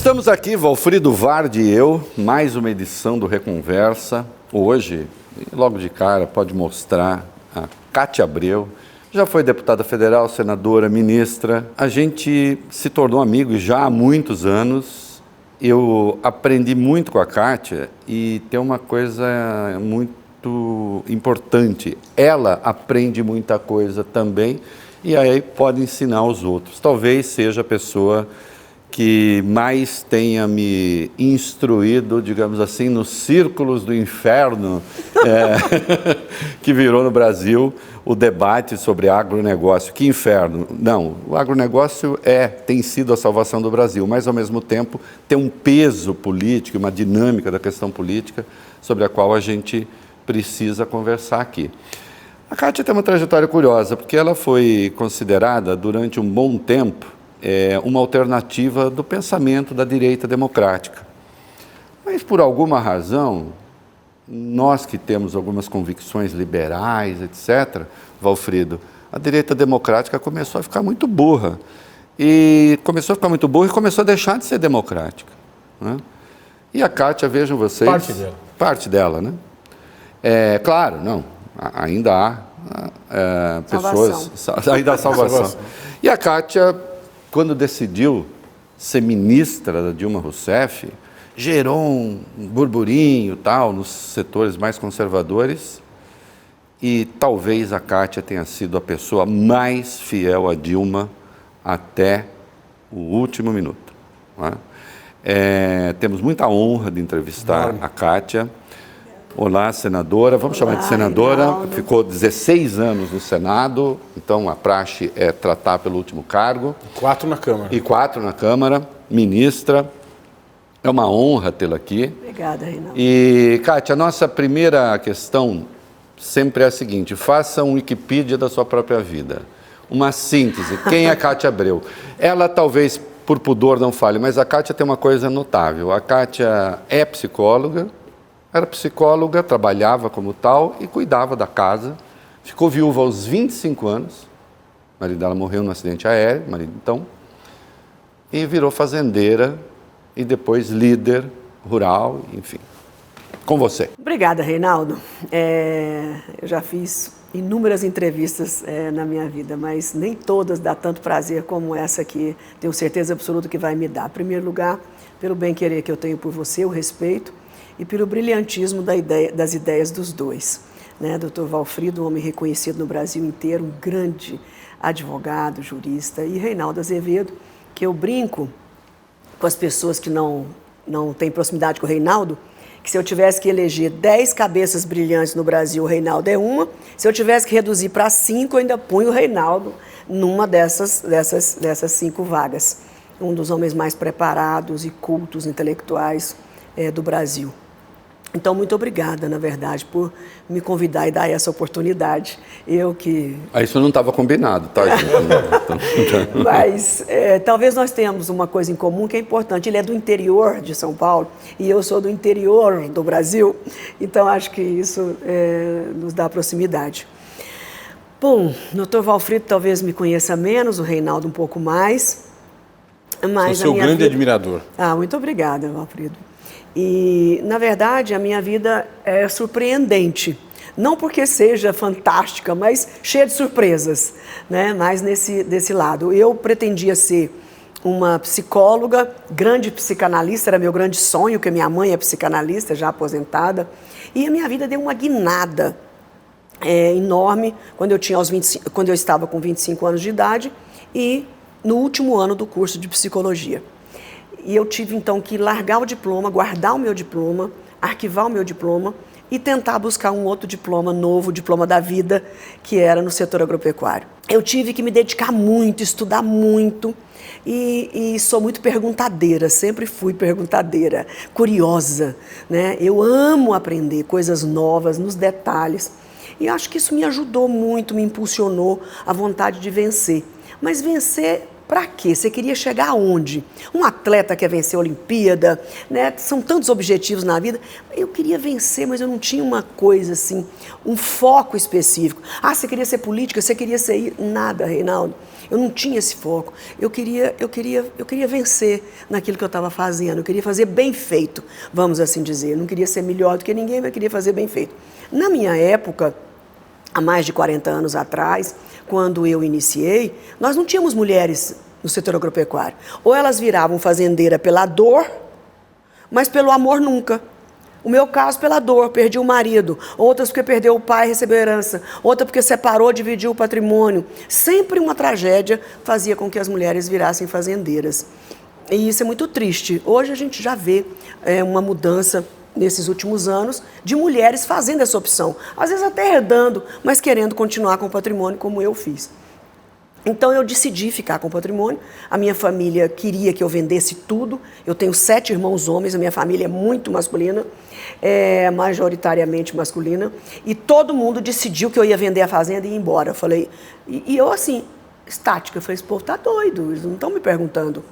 Estamos aqui, Valfrido Vardi e eu, mais uma edição do Reconversa. Hoje, logo de cara, pode mostrar a Cátia Abreu. Já foi deputada federal, senadora, ministra. A gente se tornou amigo já há muitos anos. Eu aprendi muito com a Cátia e tem uma coisa muito importante. Ela aprende muita coisa também e aí pode ensinar aos outros. Talvez seja a pessoa que mais tenha me instruído, digamos assim, nos círculos do inferno que virou no Brasil o debate sobre agronegócio. Que inferno? Não, o agronegócio tem sido a salvação do Brasil, mas ao mesmo tempo tem um peso político, uma dinâmica da questão política sobre a qual a gente precisa conversar aqui. A Cátia tem uma trajetória curiosa, porque ela foi considerada durante um bom tempo uma alternativa do pensamento da direita democrática. Mas, por alguma razão, nós que temos algumas convicções liberais, etc., Valfrido, a direita democrática começou a ficar muito burra. E começou a ficar muito burra e começou a deixar de ser democrática, né? E a Cátia, vejam vocês... Parte dela. Parte dela, né? Claro, não, ainda há pessoas... Ainda há salvação. E a Cátia, quando decidiu ser ministra da Dilma Rousseff, gerou um burburinho tal nos setores mais conservadores e talvez a Cátia tenha sido a pessoa mais fiel a Dilma até o último minuto, não é? Temos muita honra de entrevistar a Cátia. Olá, senadora. Vamos chamar de senadora. Reinaldo. Ficou 16 anos no Senado, então a praxe é tratar pelo último cargo. 4 na Câmara. E 4 na Câmara. Ministra. É uma honra tê-la aqui. Obrigada, Reinaldo. E, Cátia, a nossa primeira questão sempre é a seguinte: faça um Wikipedia da sua própria vida. Uma síntese. Quem é Cátia Abreu? Ela talvez, por pudor, não fale, mas a Cátia tem uma coisa notável. A Cátia é psicóloga. Era psicóloga, trabalhava como tal e cuidava da casa. Ficou viúva aos 25 anos. O marido dela morreu num acidente aéreo, e virou fazendeira e depois líder rural, enfim. Com você. Obrigada, Reinaldo. Eu já fiz inúmeras entrevistas na minha vida, mas nem todas dá tanto prazer como essa aqui. Tenho certeza absoluta que vai me dar. Em primeiro lugar, pelo bem-querer que eu tenho por você, o respeito, e pelo brilhantismo das ideias dos dois, né? Dr. Valfrido, um homem reconhecido no Brasil inteiro, um grande advogado, jurista, e Reinaldo Azevedo, que eu brinco com as pessoas que não têm proximidade com o Reinaldo, que se eu tivesse que eleger 10 cabeças brilhantes no Brasil, o Reinaldo é uma. Se eu tivesse que reduzir para 5, eu ainda punho o Reinaldo numa dessas 5 vagas. Um dos homens mais preparados e cultos intelectuais do Brasil. Então, muito obrigada, na verdade, por me convidar e dar essa oportunidade. Isso não estava combinado, tá, gente? Mas talvez nós tenhamos uma coisa em comum que é importante. Ele é do interior de São Paulo e eu sou do interior do Brasil. Então, acho que isso nos dá proximidade. Bom, o Dr. Valfrido talvez me conheça menos, o Reinaldo um pouco mais. Mas sou seu grande admirador. Muito obrigada, Valfrido. E, na verdade, a minha vida é surpreendente. Não porque seja fantástica, mas cheia de surpresas, né? Mais desse lado. Eu pretendia ser uma psicóloga, grande psicanalista, era meu grande sonho, porque minha mãe é psicanalista, já aposentada. E a minha vida deu uma guinada enorme quando eu estava com 25 anos de idade e no último ano do curso de psicologia. E eu tive, então, que largar o diploma, guardar o meu diploma, arquivar o meu diploma e tentar buscar um outro diploma novo, diploma da vida, que era no setor agropecuário. Eu tive que me dedicar muito, estudar muito e sou muito perguntadeira, sempre fui perguntadeira, curiosa, né? Eu amo aprender coisas novas, nos detalhes. E acho que isso me ajudou muito, me impulsionou a vontade de vencer. Mas vencer... Para quê? Você queria chegar aonde? Um atleta quer vencer a Olimpíada, né? São tantos objetivos na vida. Eu queria vencer, mas eu não tinha uma coisa assim, um foco específico. Você queria ser política, você queria ser... Nada, Reinaldo. Eu não tinha esse foco. Eu queria vencer naquilo que eu estava fazendo. Eu queria fazer bem feito, vamos assim dizer. Eu não queria ser melhor do que ninguém, mas queria fazer bem feito. Na minha época, há mais de 40 anos atrás, quando eu iniciei, nós não tínhamos mulheres no setor agropecuário. Ou elas viravam fazendeira pela dor, mas pelo amor nunca. O meu caso, pela dor, perdi o marido. Outras porque perdeu o pai e recebeu herança. Outra porque separou, dividiu o patrimônio. Sempre uma tragédia fazia com que as mulheres virassem fazendeiras. E isso é muito triste. Hoje a gente já vê uma mudança nesses últimos anos de mulheres fazendo essa opção. Às vezes até herdando, mas querendo continuar com o patrimônio como eu fiz. Então eu decidi ficar com o patrimônio. A minha família queria que eu vendesse tudo. Eu tenho 7 irmãos homens, a minha família é muito masculina, majoritariamente masculina. E todo mundo decidiu que eu ia vender a fazenda e ir embora. Eu falei, e eu assim, estática, eu falei, esse povo tá doido, eles não estão me perguntando.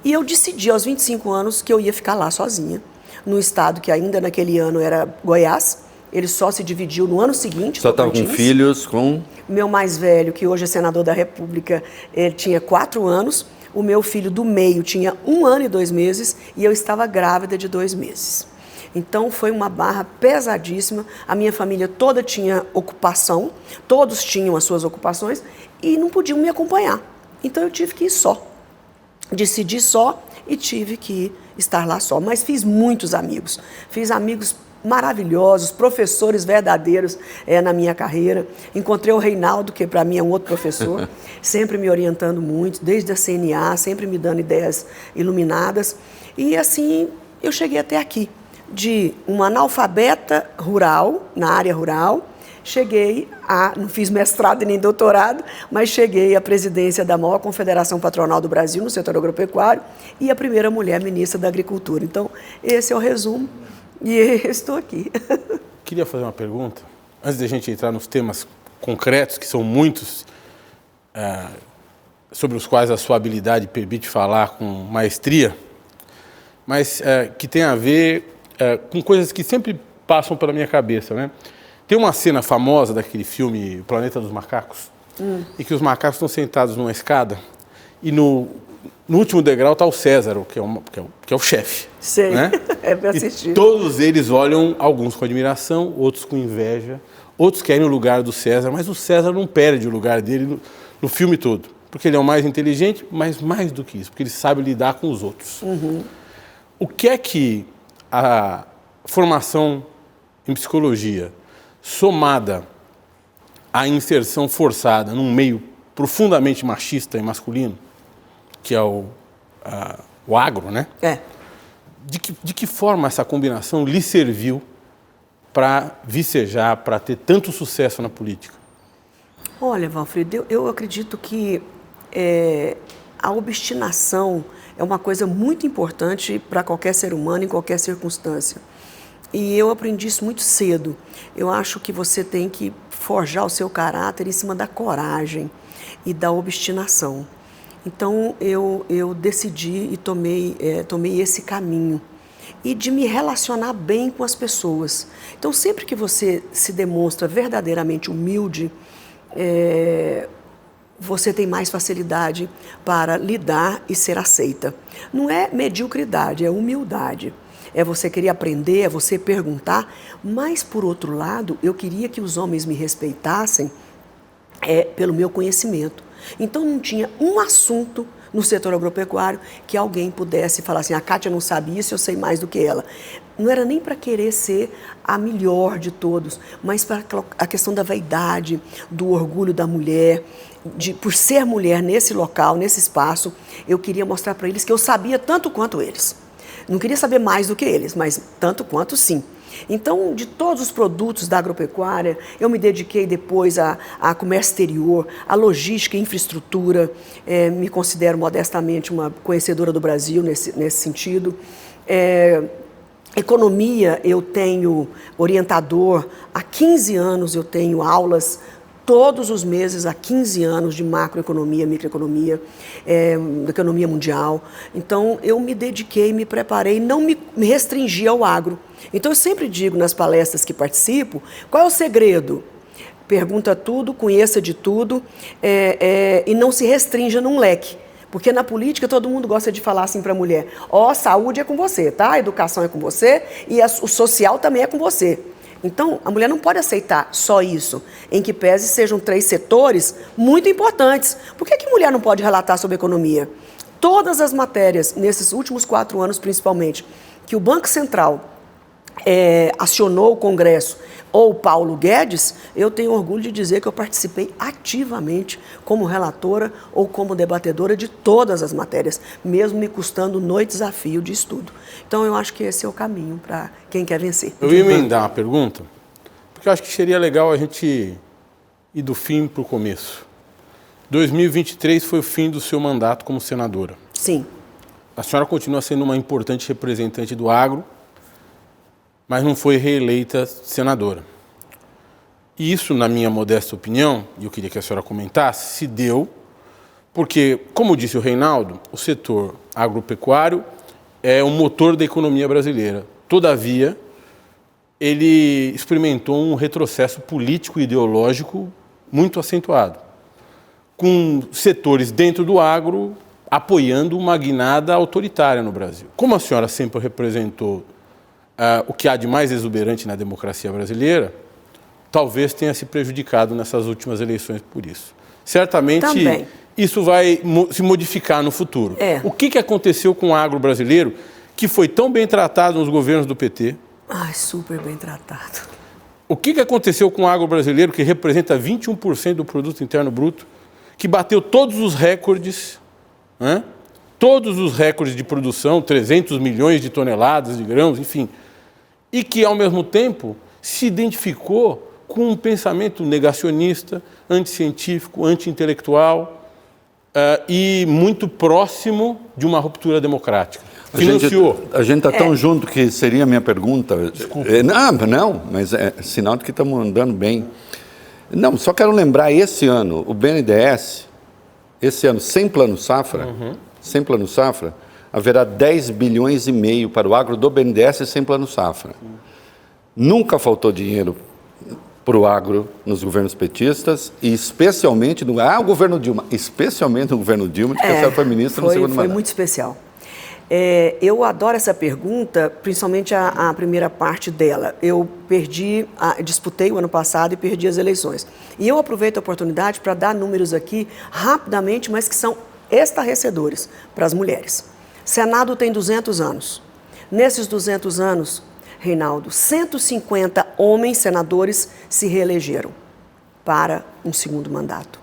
E eu decidi aos 25 anos que eu ia ficar lá sozinha, no estado que ainda naquele ano era Goiás. Ele só se dividiu no ano seguinte. Só estava com filhos, com... Meu mais velho, que hoje é senador da República, ele tinha 4 anos. O meu filho do meio tinha 1 ano e 2 meses e eu estava grávida de 2 meses. Então foi uma barra pesadíssima. A minha família toda tinha ocupação, todos tinham as suas ocupações e não podiam me acompanhar. Então eu tive que ir só. Decidi só e tive que estar lá só. Mas fiz muitos amigos. Fiz amigos maravilhosos, professores verdadeiros na minha carreira. Encontrei o Reinaldo, que para mim é um outro professor, sempre me orientando muito, desde a CNA, sempre me dando ideias iluminadas. E assim eu cheguei até aqui, de uma analfabeta rural, na área rural, não fiz mestrado e nem doutorado, mas cheguei à presidência da maior confederação patronal do Brasil no setor agropecuário e a primeira mulher ministra da Agricultura. Então, esse é o resumo. E eu estou aqui. Queria fazer uma pergunta, antes de a gente entrar nos temas concretos, que são muitos, sobre os quais a sua habilidade permite falar com maestria, mas que tem a ver com coisas que sempre passam pela minha cabeça, né? Tem uma cena famosa daquele filme O Planeta dos Macacos, em que os macacos estão sentados numa escada e no último degrau está o César, que é o chefe. Sei, né? É para assistir. E todos eles olham, alguns com admiração, outros com inveja, outros querem o lugar do César, mas o César não perde o lugar dele no filme todo, porque ele é o mais inteligente, mas mais do que isso, porque ele sabe lidar com os outros. Uhum. O que é que a formação em psicologia, somada à inserção forçada num meio profundamente machista e masculino, que é o agro, né? De que forma essa combinação lhe serviu para vicejar, para ter tanto sucesso na política? Olha, Valfrido, eu acredito que a obstinação é uma coisa muito importante para qualquer ser humano, em qualquer circunstância. E eu aprendi isso muito cedo. Eu acho que você tem que forjar o seu caráter em cima da coragem e da obstinação. Então, eu decidi e tomei esse caminho. E de me relacionar bem com as pessoas. Então, sempre que você se demonstra verdadeiramente humilde, você tem mais facilidade para lidar e ser aceita. Não é mediocridade, é humildade. É você querer aprender, é você perguntar. Mas, por outro lado, eu queria que os homens me respeitassem pelo meu conhecimento. Então, não tinha um assunto no setor agropecuário que alguém pudesse falar assim, a Kátia não sabe isso, eu sei mais do que ela. Não era nem para querer ser a melhor de todos, mas para a questão da vaidade, do orgulho da mulher, por ser mulher nesse local, nesse espaço, eu queria mostrar para eles que eu sabia tanto quanto eles. Não queria saber mais do que eles, mas tanto quanto sim. Então, de todos os produtos da agropecuária, eu me dediquei depois a comércio exterior, a logística e infraestrutura. Me considero modestamente uma conhecedora do Brasil nesse sentido. Economia, eu tenho orientador. Há 15 anos eu tenho aulas todos os meses, há 15 anos, de macroeconomia, microeconomia, da economia mundial. Então, eu me dediquei, me preparei, não me restringi ao agro. Então, eu sempre digo nas palestras que participo, qual é o segredo? pergunta tudo, conheça de tudo e não se restrinja num leque. Porque na política todo mundo gosta de falar assim para a mulher, saúde é com você, tá? A educação é com você e o social também é com você. Então, a mulher não pode aceitar só isso, em que pese sejam 3 setores muito importantes. Por que a mulher não pode relatar sobre economia? Todas as matérias, nesses últimos 4 anos principalmente, que o Banco Central acionou o Congresso ou o Paulo Guedes, eu tenho orgulho de dizer que eu participei ativamente como relatora ou como debatedora de todas as matérias, mesmo me custando noites a fio de estudo. Então, eu acho que esse é o caminho para quem quer vencer. Eu ia emendar uma pergunta, porque eu acho que seria legal a gente ir do fim para o começo. 2023 foi o fim do seu mandato como senadora. Sim. A senhora continua sendo uma importante representante do agro, mas não foi reeleita senadora. E isso, na minha modesta opinião, e eu queria que a senhora comentasse, se deu porque, como disse o Reinaldo, o setor agropecuário é o motor da economia brasileira. Todavia, ele experimentou um retrocesso político e ideológico muito acentuado, com setores dentro do agro apoiando uma guinada autoritária no Brasil. Como a senhora sempre representou o que há de mais exuberante na democracia brasileira, talvez tenha se prejudicado nessas últimas eleições por isso. Certamente também. Isso vai se modificar no futuro. O que aconteceu com o agro brasileiro, que foi tão bem tratado nos governos do PT? Super bem tratado. O que aconteceu com o agro brasileiro, que representa 21% do produto interno bruto, que bateu todos os recordes, todos os recordes de produção, 300 milhões de toneladas de grãos, enfim, e que, ao mesmo tempo, se identificou com um pensamento negacionista, anticientífico, anti-intelectual e muito próximo de uma ruptura democrática. Financiou. A gente está tão junto que seria a minha pergunta. Desculpa. Não, mas é sinal de que estamos andando bem. Não, só quero lembrar, esse ano, o BNDES, esse ano, sem plano safra, haverá 10 bilhões e meio para o agro do BNDES sem plano safra. Nunca faltou dinheiro para o agro nos governos petistas e especialmente no governo Dilma, especialmente no governo Dilma, porque a senhora foi ministra no segundo mandato. Foi muito especial. Eu adoro essa pergunta, principalmente a primeira parte dela. Eu disputei o ano passado e perdi as eleições. E eu aproveito a oportunidade para dar números aqui rapidamente, mas que são estarrecedores para as mulheres. Senado tem 200 anos. Nesses 200 anos, Reinaldo, 150 homens senadores se reelegeram para um segundo mandato.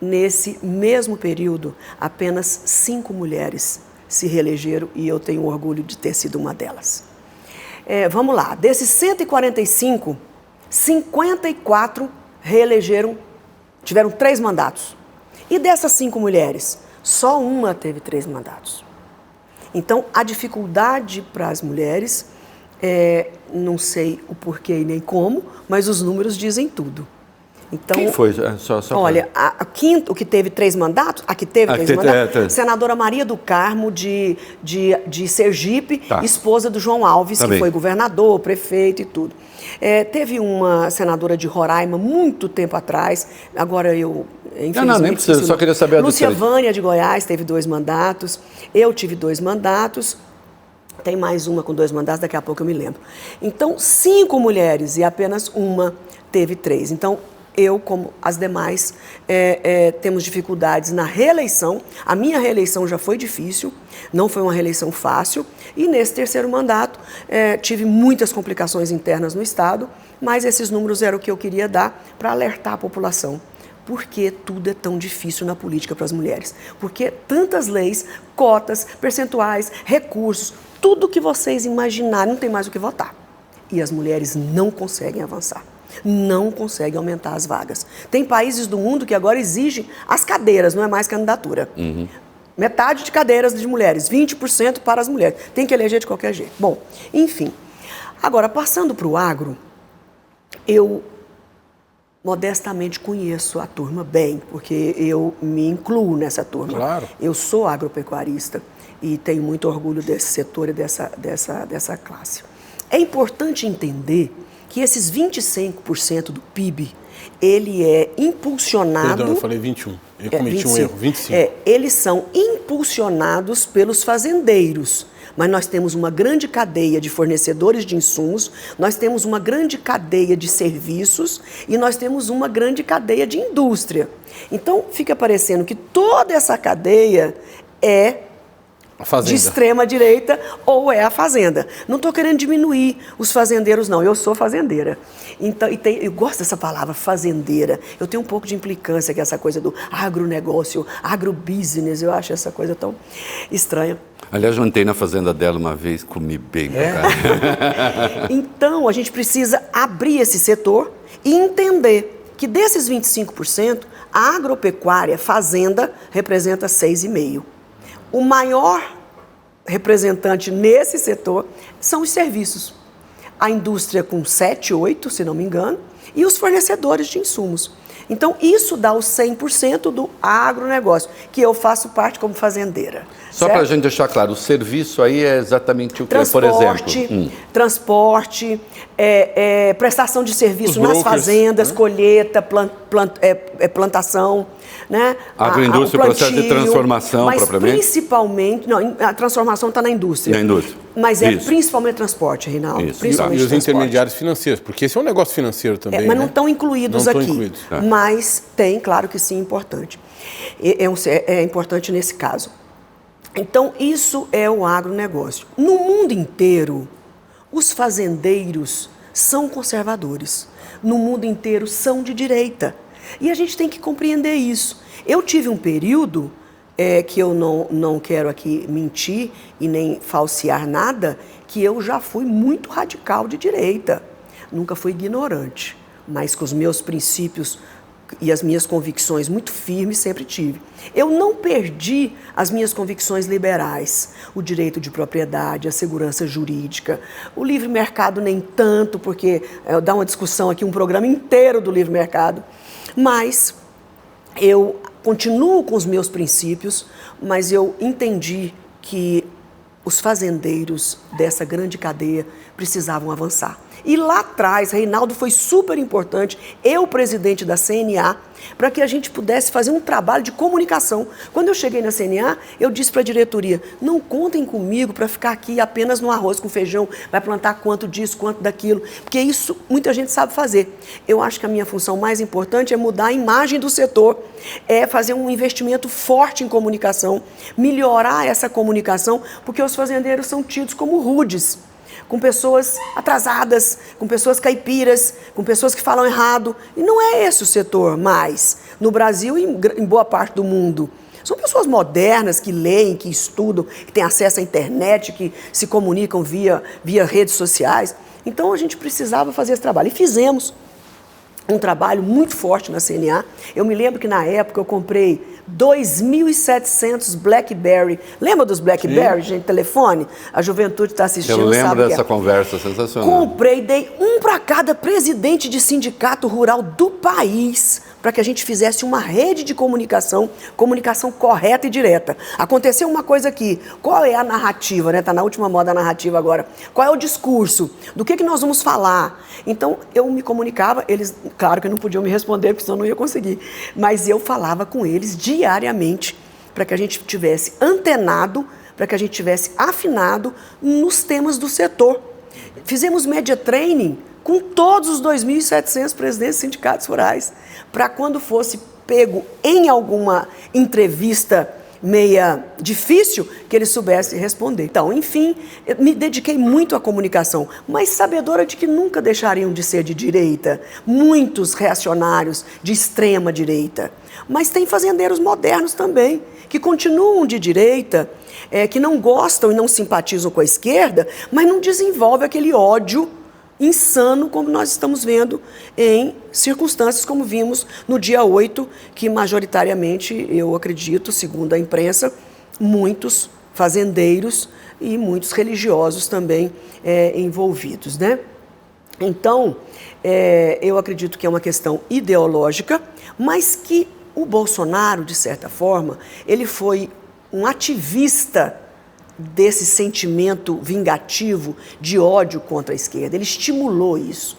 Nesse mesmo período, apenas 5 mulheres se reelegeram e eu tenho orgulho de ter sido uma delas. Vamos lá, desses 145, 54 tiveram 3 mandatos. E dessas 5 mulheres, só uma teve 3 mandatos. Então, a dificuldade para as mulheres, não sei o porquê e nem como, mas os números dizem tudo. Então, quem foi? Olha, o que teve 3 mandatos, senadora Maria do Carmo, de Sergipe, esposa do João Alves, que foi governador, prefeito e tudo. Teve uma senadora de Roraima, muito tempo atrás, agora infelizmente... nem precisa, só queria saber a Lúcia Vânia, de Goiás, teve 2 mandatos, eu tive 2 mandatos, tem mais uma com 2 mandatos, daqui a pouco eu me lembro. Então, 5 mulheres e apenas uma teve 3. Então, eu, como as demais, temos dificuldades na reeleição. A minha reeleição já foi difícil, não foi uma reeleição fácil. E nesse terceiro mandato, tive muitas complicações internas no Estado, mas esses números eram o que eu queria dar para alertar a população. Por que tudo é tão difícil na política para as mulheres? Porque tantas leis, cotas, percentuais, recursos, tudo que vocês imaginarem, não tem mais o que votar. E as mulheres não conseguem avançar. Não consegue aumentar as vagas. Tem países do mundo que agora exigem as cadeiras, não é mais candidatura. Metade de cadeiras de mulheres, 20% para as mulheres. Tem que eleger de qualquer jeito. Bom, enfim. Agora, passando para o agro, eu modestamente conheço a turma bem, porque eu me incluo nessa turma. Claro. Eu sou agropecuarista e tenho muito orgulho desse setor e dessa classe. É importante entender que esses 25% do PIB ele é impulsionado... Perdão, eu falei 21. Eu cometi 25. um erro, 25. Eles são impulsionados pelos fazendeiros. Mas nós temos uma grande cadeia de fornecedores de insumos, nós temos uma grande cadeia de serviços e nós temos uma grande cadeia de indústria. Então, fica parecendo que toda essa cadeia é de extrema direita ou é a fazenda. Não estou querendo diminuir os fazendeiros, não. Eu sou fazendeira. Então, eu gosto dessa palavra, fazendeira. Eu tenho um pouco de implicância com essa coisa do agronegócio, agrobusiness. Eu acho essa coisa tão estranha. Aliás, eu entrei na fazenda dela uma vez, comi bem pra caramba. Então, a gente precisa abrir esse setor e entender que desses 25%, a agropecuária, fazenda, representa 6,5%. O maior representante nesse setor são os serviços. A indústria com 7, 8, se não me engano, e os fornecedores de insumos. Então, isso dá os 100% do agronegócio, que eu faço parte como fazendeira. Só para a gente deixar claro, o serviço aí é exatamente o que, por exemplo? Transporte, prestação de serviço nas fazendas, né? Colheita, plantação, né? Agroindústria, o processo de transformação, mas propriamente? Principalmente, não, a transformação está na indústria. Na indústria. Mas principalmente transporte, Reinaldo. E os intermediários financeiros, porque esse é um negócio financeiro também. Mas né? não estão incluídos aqui. Mas tem, claro que sim, importante. É importante nesse caso. Então, isso é o agronegócio. No mundo inteiro, os fazendeiros são conservadores. No mundo inteiro, são de direita. E a gente tem que compreender isso. Eu tive um período, que eu não quero aqui mentir e nem falsear nada, que eu já fui muito radical de direita. Nunca fui ignorante, mas com os meus princípios e as minhas convicções muito firmes sempre tive. Eu não perdi as minhas convicções liberais, o direito de propriedade, a segurança jurídica, o livre mercado nem tanto, porque dá uma discussão aqui, um programa inteiro do livre mercado, mas eu continuo com os meus princípios, mas eu entendi que os fazendeiros dessa grande cadeia precisavam avançar. E lá atrás, Reinaldo, foi super importante, eu, presidente da CNA, para que a gente pudesse fazer um trabalho de comunicação. Quando eu cheguei na CNA, eu disse para a diretoria, não contem comigo para ficar aqui apenas no arroz com feijão, vai plantar quanto disso, quanto daquilo, porque isso muita gente sabe fazer. Eu acho que a minha função mais importante é mudar a imagem do setor, é fazer um investimento forte em comunicação, melhorar essa comunicação, porque os fazendeiros são tidos como rudes, com pessoas atrasadas, com pessoas caipiras, com pessoas que falam errado. E não é esse o setor mais, no Brasil e em boa parte do mundo. São pessoas modernas que leem, que estudam, que têm acesso à internet, que se comunicam via redes sociais. Então a gente precisava fazer esse trabalho. E fizemos um trabalho muito forte na CNA. Eu me lembro que na época eu comprei 2.700 BlackBerry. Lembra dos BlackBerry, gente, telefone? A juventude está assistindo, eu lembro sabe dessa conversa sensacional. Comprei, dei um para cada presidente de sindicato rural do país, para que a gente fizesse uma rede de comunicação correta e direta. Aconteceu uma coisa aqui, qual é a narrativa, né? Está na última moda a narrativa agora. Qual é o discurso? Do que nós vamos falar? Então, eu me comunicava, eles, claro que não podiam me responder, porque senão eu não ia conseguir, mas eu falava com eles diariamente, para que a gente tivesse antenado, para que a gente tivesse afinado nos temas do setor. Fizemos media training com todos os 2.700 presidentes de sindicatos rurais, para quando fosse pego em alguma entrevista meia difícil, que eles soubessem responder. Então, enfim, eu me dediquei muito à comunicação, mas sabedora de que nunca deixariam de ser de direita, muitos reacionários de extrema direita. Mas tem fazendeiros modernos também, que continuam de direita, que não gostam e não simpatizam com a esquerda, mas não desenvolvem aquele ódio insano, como nós estamos vendo em circunstâncias como vimos no dia 8, que majoritariamente, eu acredito, segundo a imprensa, muitos fazendeiros e muitos religiosos também envolvidos, né? Então, eu acredito que é uma questão ideológica, mas que o Bolsonaro, de certa forma, ele foi um ativista desse sentimento vingativo de ódio contra a esquerda. Ele estimulou isso.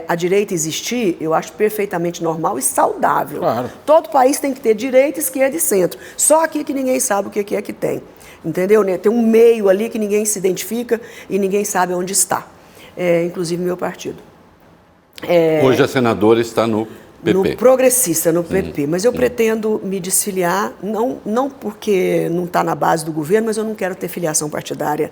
A direita existir, eu acho perfeitamente normal e saudável. Claro. Todo país tem que ter direita, esquerda e centro. Só aqui que ninguém sabe o que é que tem. Entendeu? Né? Tem um meio ali que ninguém se identifica e ninguém sabe onde está. Inclusive meu partido. Hoje a senadora está no PP. No progressista, no PP. Mas eu pretendo me desfiliar, não porque não está na base do governo, mas eu não quero ter filiação partidária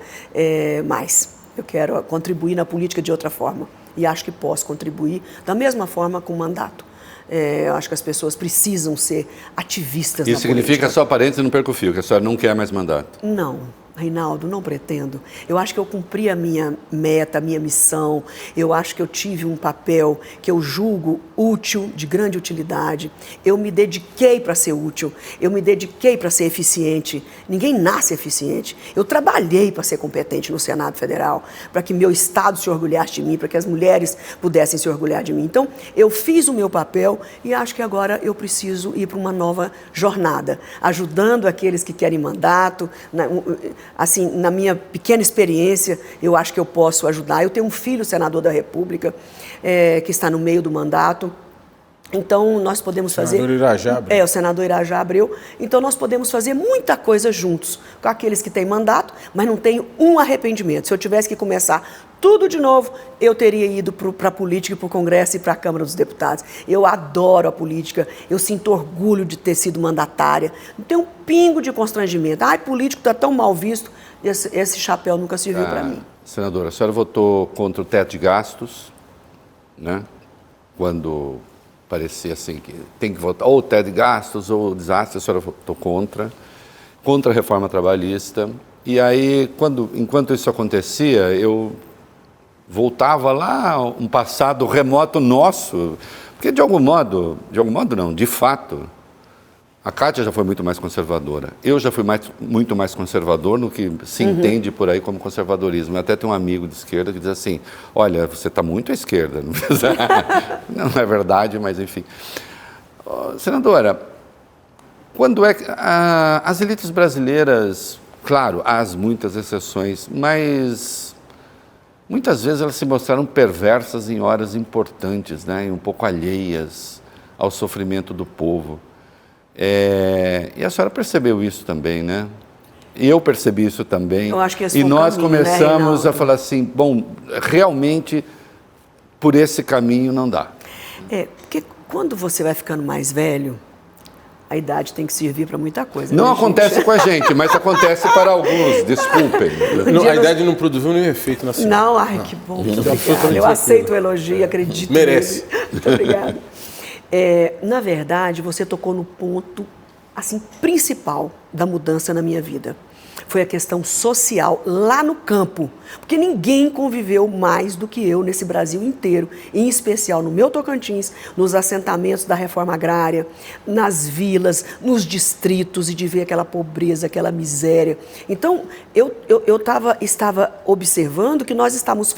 mais. Eu quero contribuir na política de outra forma. E acho que posso contribuir da mesma forma com o mandato. Eu acho que as pessoas precisam ser ativistas na política. Isso significa, só parênteses, não perca o fio, que a senhora não quer mais mandato. Não, Reinaldo, não pretendo. Eu acho que eu cumpri a minha meta, a minha missão. Eu acho que eu tive um papel que eu julgo útil, de grande utilidade. Eu me dediquei para ser útil. Eu me dediquei para ser eficiente. Ninguém nasce eficiente. Eu trabalhei para ser competente no Senado Federal, para que meu Estado se orgulhasse de mim, para que as mulheres pudessem se orgulhar de mim. Então, eu fiz o meu papel e acho que agora eu preciso ir para uma nova jornada, ajudando aqueles que querem mandato. Assim, na minha pequena experiência, eu acho que eu posso ajudar. Eu tenho um filho, senador da República, que está no meio do mandato. Então, nós podemos fazer... Senador Irajá Abreu. O senador Irajá Abreu. Então, nós podemos fazer muita coisa juntos com aqueles que têm mandato, mas não tenho um arrependimento. Se eu tivesse que começar tudo de novo, eu teria ido para a política, para o Congresso e para a Câmara dos Deputados. Eu adoro a política, eu sinto orgulho de ter sido mandatária. Não tem um pingo de constrangimento. Político está tão mal visto, esse chapéu nunca serviu para mim. Senadora, a senhora votou contra o teto de gastos, né? Quando parecia assim que tem que votar ou o teto de gastos ou o desastre, a senhora votou contra a reforma trabalhista. E aí, enquanto isso acontecia, eu voltava lá um passado remoto nosso, porque de algum modo não, de fato, a Kátia já foi muito mais conservadora. Eu já fui muito mais conservador no que se entende por aí como conservadorismo. Eu até tenho um amigo de esquerda que diz assim, olha, você está muito à esquerda. Não é verdade, mas enfim. Senadora, quando é que as elites brasileiras, claro, há muitas exceções, mas muitas vezes elas se mostraram perversas em horas importantes, né? E um pouco alheias ao sofrimento do povo. E a senhora percebeu isso também, né? E eu percebi isso também. Eu acho que esse e foi nós caminho, começamos né, a falar assim, bom, realmente por esse caminho não dá. Porque quando você vai ficando mais velho, a idade tem que servir para muita coisa. Não né, acontece gente? com a gente, mas acontece para alguns, desculpem. A idade não produziu nenhum efeito na senhora. Não, que bom. Muito obrigada. absolutamente Eu aceito o elogio, acredito. Merece. Nele. Muito obrigada. Na verdade, você tocou no ponto assim, principal da mudança na minha vida. Foi a questão social lá no campo, porque ninguém conviveu mais do que eu nesse Brasil inteiro, em especial no meu Tocantins, nos assentamentos da reforma agrária, nas vilas, nos distritos, e de ver aquela pobreza, aquela miséria. Então, eu estava observando que nós estávamos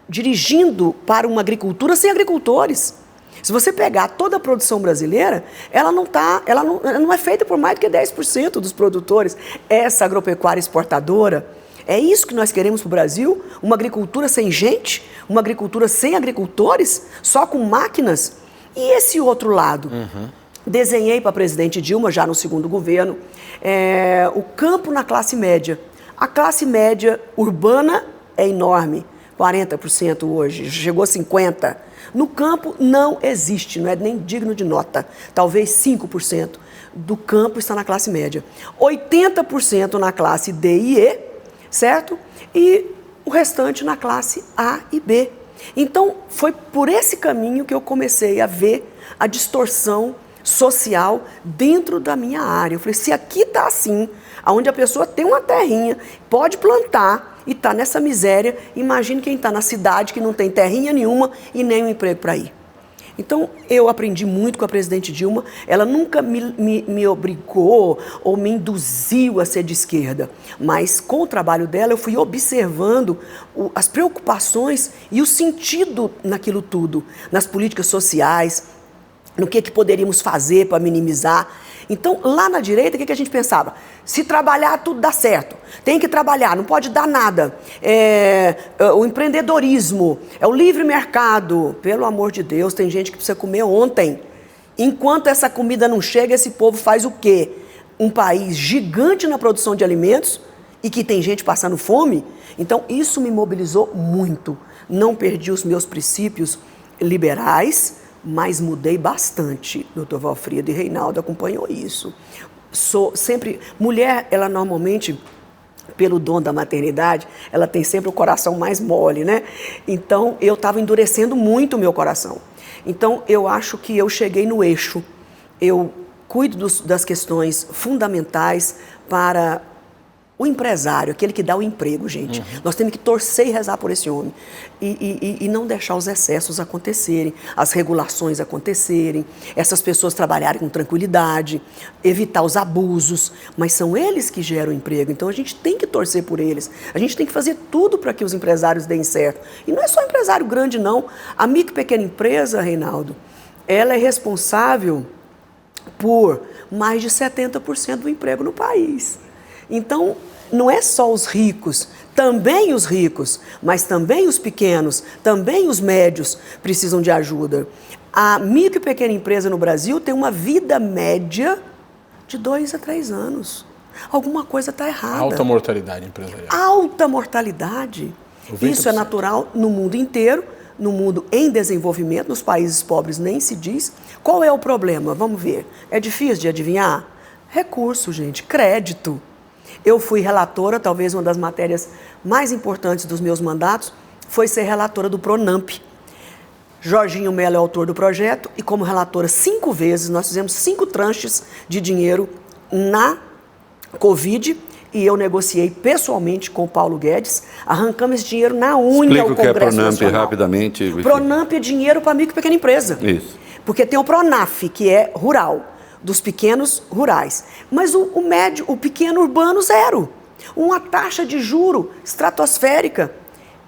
dirigindo para uma agricultura sem agricultores. Se você pegar toda a produção brasileira, ela não é feita por mais do que 10% dos produtores. Essa agropecuária exportadora, é isso que nós queremos para o Brasil? Uma agricultura sem gente? Uma agricultura sem agricultores? Só com máquinas? E esse outro lado? Desenhei para a presidente Dilma, já no segundo governo, o campo na classe média. A classe média urbana é enorme, 40% hoje, chegou a 50%. No campo não existe, não é nem digno de nota. Talvez 5% do campo está na classe média. 80% na classe D e E, certo? E o restante na classe A e B. Então, foi por esse caminho que eu comecei a ver a distorção social dentro da minha área. Eu falei, se aqui está assim, onde a pessoa tem uma terrinha, pode plantar e está nessa miséria, imagine quem está na cidade que não tem terrinha nenhuma e nem um emprego para ir. Então, eu aprendi muito com a presidente Dilma, ela nunca me obrigou ou me induziu a ser de esquerda, mas com o trabalho dela eu fui observando as preocupações e o sentido naquilo tudo, nas políticas sociais, no que poderíamos fazer para minimizar. Então, lá na direita, o que a gente pensava? Se trabalhar, tudo dá certo. Tem que trabalhar, não pode dar nada. O empreendedorismo, o livre mercado. Pelo amor de Deus, tem gente que precisa comer ontem. Enquanto essa comida não chega, esse povo faz o quê? Um país gigante na produção de alimentos e que tem gente passando fome. Então, isso me mobilizou muito. Não perdi os meus princípios liberais, mas mudei bastante. Dr. Valfrido e Reinaldo acompanhou isso. Sou sempre... Mulher, ela normalmente, pelo dom da maternidade, ela tem sempre o coração mais mole, né? Então, eu estava endurecendo muito o meu coração. Então, eu acho que eu cheguei no eixo. Eu cuido das questões fundamentais para o empresário, aquele que dá o emprego, gente. Nós temos que torcer e rezar por esse homem. E não deixar os excessos acontecerem, as regulações acontecerem, essas pessoas trabalharem com tranquilidade, evitar os abusos. Mas são eles que geram emprego, então a gente tem que torcer por eles. A gente tem que fazer tudo para que os empresários deem certo. E não é só empresário grande, não. A micro e pequena empresa, Reinaldo, ela é responsável por mais de 70% do emprego no país. Então, não é só os ricos, também os ricos, mas também os pequenos, também os médios precisam de ajuda. A micro e pequena empresa no Brasil tem uma vida média de 2 a 3 anos. Alguma coisa está errada. Alta mortalidade empresarial. Alta mortalidade. 90%. Isso é natural no mundo inteiro, no mundo em desenvolvimento, nos países pobres nem se diz. Qual é o problema? Vamos ver. É difícil de adivinhar? Recurso, gente, crédito. Eu fui relatora, talvez uma das matérias mais importantes dos meus mandatos foi ser relatora do PRONAMP. Jorginho Mello é autor do projeto e como relatora 5 vezes, nós fizemos 5 tranches de dinheiro na Covid e eu negociei pessoalmente com o Paulo Guedes, arrancamos esse dinheiro na unha ao Congresso Explica o que é PRONAMP Nacional. rapidamente. PRONAMP é dinheiro para micro e pequena empresa. Isso. Porque tem o PRONAF, que é rural, dos pequenos rurais. Mas o médio, o pequeno urbano, zero. Uma taxa de juro estratosférica.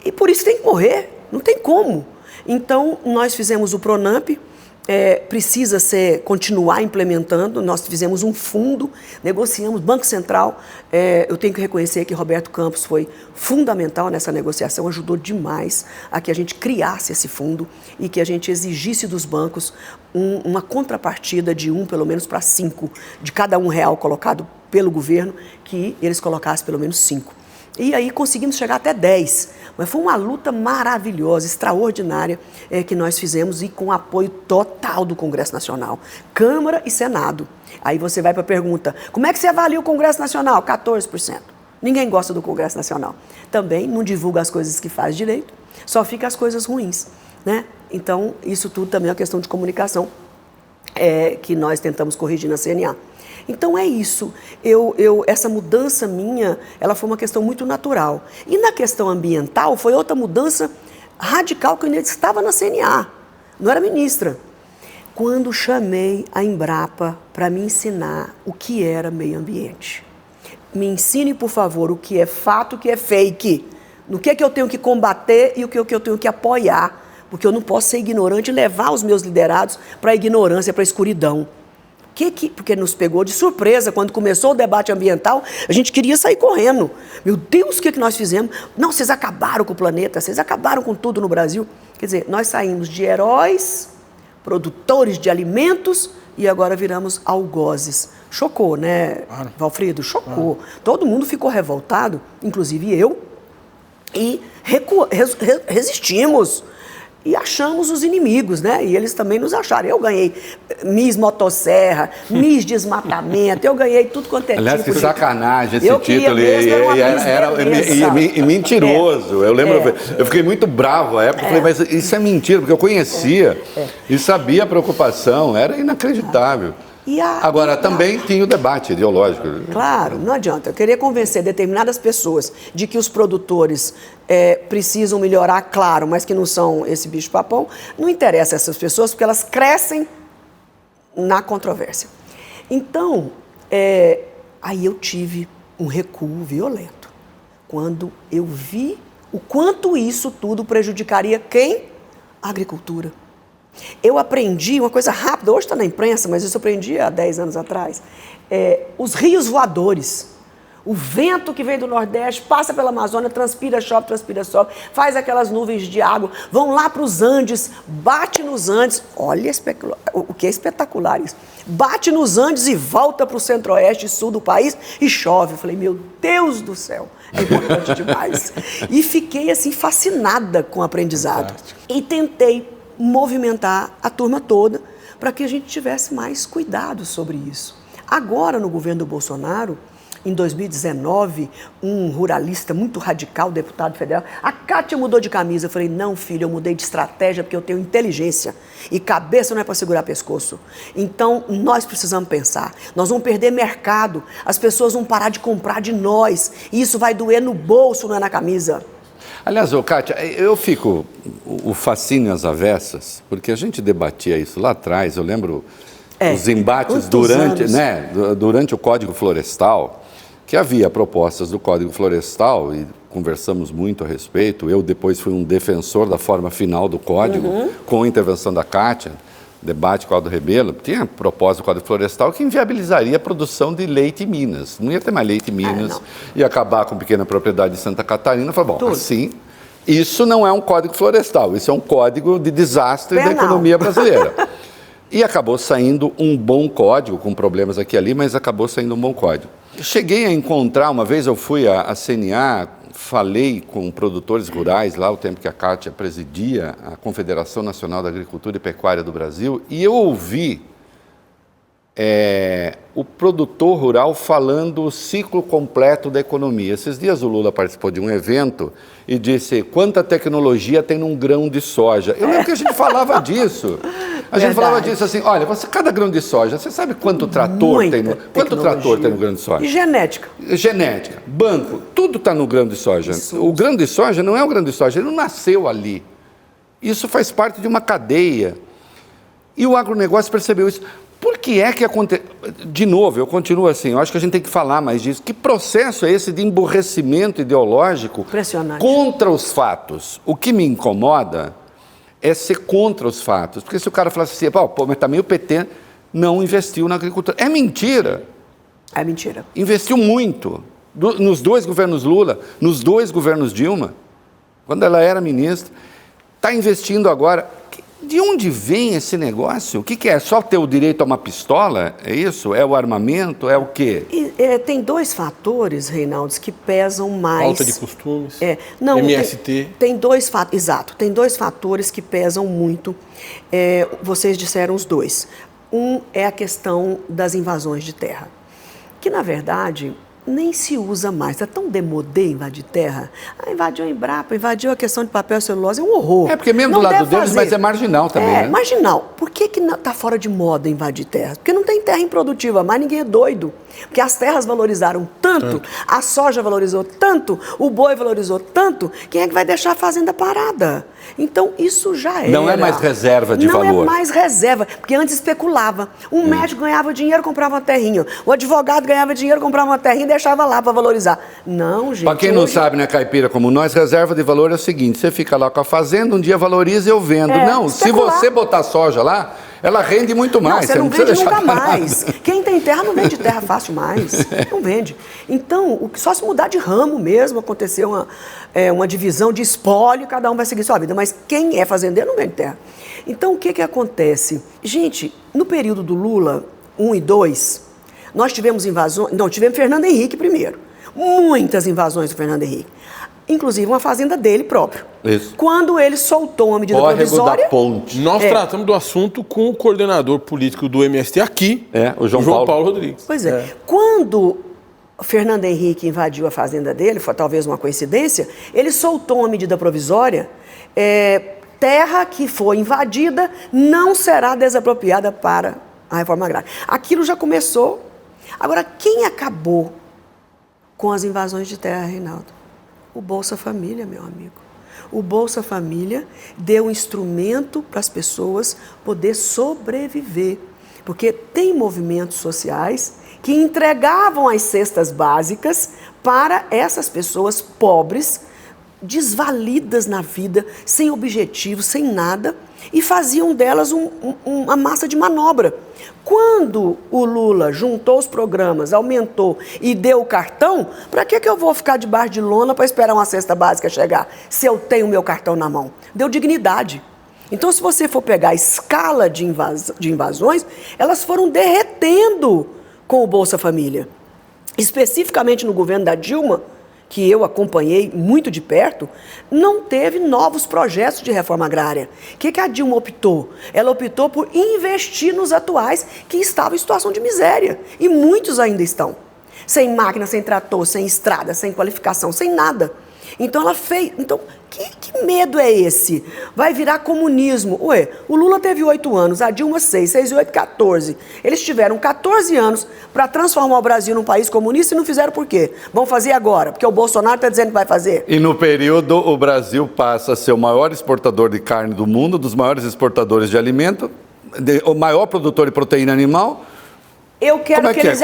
E por isso tem que morrer, não tem como. Então, nós fizemos o PRONAMP, precisa continuar implementando, nós fizemos um fundo, negociamos, Banco Central, eu tenho que reconhecer que Roberto Campos foi fundamental nessa negociação, ajudou demais a que a gente criasse esse fundo e que a gente exigisse dos bancos uma contrapartida de 1, pelo menos para 5, de cada R$1 colocado pelo governo, que eles colocassem pelo menos 5. E aí conseguimos chegar até 10, mas foi uma luta maravilhosa, extraordinária que nós fizemos e com apoio total do Congresso Nacional, Câmara e Senado. Aí você vai para a pergunta, como é que você avalia o Congresso Nacional? 14%. Ninguém gosta do Congresso Nacional. Também não divulga as coisas que faz direito, só fica as coisas ruins, né? Então, isso tudo também é uma questão de comunicação que nós tentamos corrigir na CNA. Então é isso, essa mudança minha, ela foi uma questão muito natural. E na questão ambiental, foi outra mudança radical que eu ainda estava na CNA, não era ministra. Quando chamei a Embrapa para me ensinar o que era meio ambiente. Me ensine, por favor, o que é fato, o que é fake. No que é que eu tenho que combater e o que eu tenho que apoiar. Porque eu não posso ser ignorante e levar os meus liderados para a ignorância, para a escuridão. Porque nos pegou de surpresa, quando começou o debate ambiental, a gente queria sair correndo. Meu Deus, o que nós fizemos? Não, vocês acabaram com o planeta, vocês acabaram com tudo no Brasil. Quer dizer, nós saímos de heróis, produtores de alimentos, e agora viramos algozes. Chocou, né, Valfrido? Chocou. Todo mundo ficou revoltado, inclusive eu, e resistimos. E achamos os inimigos, né? E eles também nos acharam. Eu ganhei Miss Motosserra, Miss Desmatamento, eu ganhei tudo quanto é título. Aliás, que sacanagem esse eu título. E mentiroso. Eu lembro, eu fiquei muito bravo à época. Falei, mas isso é mentira, porque eu conhecia e sabia a preocupação. Era inacreditável. Agora, também tinha o debate ideológico. Claro, não adianta. Eu queria convencer determinadas pessoas de que os produtores precisam melhorar, claro, mas que não são esse bicho-papão. Não interessa essas pessoas, porque elas crescem na controvérsia. Então, aí eu tive um recuo violento, quando eu vi o quanto isso tudo prejudicaria quem? A agricultura. Eu aprendi uma coisa rápida, hoje está na imprensa, mas isso eu aprendi há 10 anos atrás. Os rios voadores. O vento que vem do Nordeste passa pela Amazônia, transpira, chove, faz aquelas nuvens de água, vão lá para os Andes, bate nos Andes. Olha o que é espetacular isso. Bate nos Andes e volta para o centro-oeste e sul do país e chove. Eu falei, meu Deus do céu, é importante demais. E fiquei assim fascinada com o aprendizado. Fantástico. E tentei movimentar a turma toda para que a gente tivesse mais cuidado sobre isso. Agora, no governo do Bolsonaro, em 2019, um ruralista muito radical, deputado federal, a Kátia mudou de camisa. Eu falei, não, filho, eu mudei de estratégia porque eu tenho inteligência e cabeça não é para segurar pescoço. Então, nós precisamos pensar. Nós vamos perder mercado, as pessoas vão parar de comprar de nós e isso vai doer no bolso, não é na camisa. Aliás, Kátia, eu fico o fascínio às avessas, porque a gente debatia isso lá atrás, eu lembro os embates durante o Código Florestal, que havia propostas do Código Florestal e conversamos muito a respeito. Eu depois fui um defensor da forma final do Código, com a intervenção da Kátia, debate com o Aldo Rebelo. Tinha proposta do Código Florestal que inviabilizaria a produção de leite em Minas. Não ia ter mais leite em Minas, ia acabar com pequena propriedade de Santa Catarina. Eu falei, bom, assim, isso não é um Código Florestal, isso é um código de desastre da economia brasileira. E acabou saindo um bom código, com problemas aqui e ali, mas acabou saindo um bom código. Cheguei a encontrar, uma vez eu fui à CNA, falei com produtores rurais lá, o tempo que a Kátia presidia a Confederação Nacional da Agricultura e Pecuária do Brasil, e eu ouvi o produtor rural falando o ciclo completo da economia. Esses dias o Lula participou de um evento e disse quanta tecnologia tem num grão de soja. Eu lembro que a gente falava disso. A gente falava disso assim, olha, cada grão de soja, você sabe quanto trator tem no grão de soja? E genética. Genética, banco, tudo está no grão de soja. Isso. O grão de soja não é o grão de soja, ele não nasceu ali. Isso faz parte de uma cadeia. E o agronegócio percebeu isso. Por que é que acontece? De novo, eu continuo assim, eu acho que a gente tem que falar mais disso. Que processo é esse de emburrecimento ideológico contra os fatos? O que me incomoda é ser contra os fatos. Porque se o cara falasse assim, pô, mas também o PT não investiu na agricultura. É mentira. É mentira. Investiu muito. Nos 2 governos Lula, nos 2 governos Dilma, quando ela era ministra. Está investindo agora. De onde vem esse negócio? O que é? Só ter o direito a uma pistola? É isso? É o armamento? É o quê? Tem 2 fatores, Reinaldo, que pesam mais. Falta de costumes, não, MST. Tem 2 fatores, exato. Tem 2 fatores que pesam muito. Vocês disseram os 2. Um é a questão das invasões de terra, que na verdade nem se usa mais. Está tão demodê invadir terra. Invadiu a Embrapa, invadiu a questão de papel e celulose, é um horror. Porque mesmo do lado deles, mas é marginal também, né? Marginal. Por que está fora de moda invadir terra? Porque não tem terra improdutiva, mas ninguém é doido. Porque as terras valorizaram tanto, a soja valorizou tanto, o boi valorizou tanto, quem é que vai deixar a fazenda parada? Então, isso já era. Não é mais reserva de valor. Não é mais reserva, porque antes especulava. Um médico ganhava dinheiro, comprava uma terrinha. O advogado ganhava dinheiro, comprava uma terrinha e deixava lá para valorizar. Não, gente. Para quem não sabe, né, caipira, como nós, reserva de valor é o seguinte, você fica lá com a fazenda, um dia valoriza e eu vendo. Não, especular. Se você botar soja lá, ela rende muito mais. Não, você não vende nunca mais. Quem tem terra não vende terra fácil mais. Não vende. Então, só se mudar de ramo mesmo, acontecer uma divisão de espólio, cada um vai seguir sua vida. Mas quem é fazendeiro não vende terra. Então, o que acontece? Gente, no período do Lula 1 e 2, nós tivemos invasões... Não, tivemos Fernando Henrique primeiro. Muitas invasões do Fernando Henrique. Inclusive uma fazenda dele próprio. Isso. Quando ele soltou uma medida provisória... Da ponte. Nós tratamos do assunto com o coordenador político do MST aqui, o João Paulo Rodrigues. Pois é. Quando Fernando Henrique invadiu a fazenda dele, foi talvez uma coincidência, ele soltou uma medida provisória, terra que foi invadida não será desapropriada para a reforma agrária. Aquilo já começou. Agora, quem acabou com as invasões de terra, Reinaldo? O Bolsa Família, meu amigo. O Bolsa Família deu um instrumento para as pessoas poder sobreviver. Porque tem movimentos sociais que entregavam as cestas básicas para essas pessoas pobres desvalidas na vida, sem objetivo, sem nada, e faziam delas uma massa de manobra. Quando o Lula juntou os programas, aumentou e deu o cartão, para que eu vou ficar debaixo de lona para esperar uma cesta básica chegar, se eu tenho o meu cartão na mão? Deu dignidade. Então, se você for pegar a escala de invasões, elas foram derretendo com o Bolsa Família. Especificamente no governo da Dilma, que eu acompanhei muito de perto, não teve novos projetos de reforma agrária. O que a Dilma optou? Ela optou por investir nos atuais que estavam em situação de miséria. E muitos ainda estão. Sem máquina, sem trator, sem estrada, sem qualificação, sem nada. Então ela fez... Então, que medo é esse? Vai virar comunismo. Ué, o Lula teve 8 anos, a Dilma 6, 6 e 8, 14. Eles tiveram 14 anos para transformar o Brasil num país comunista e não fizeram por quê? Vão fazer agora, porque o Bolsonaro está dizendo que vai fazer. E no período, o Brasil passa a ser o maior exportador de carne do mundo, dos maiores exportadores de alimento, o maior produtor de proteína animal. Eu quero que eles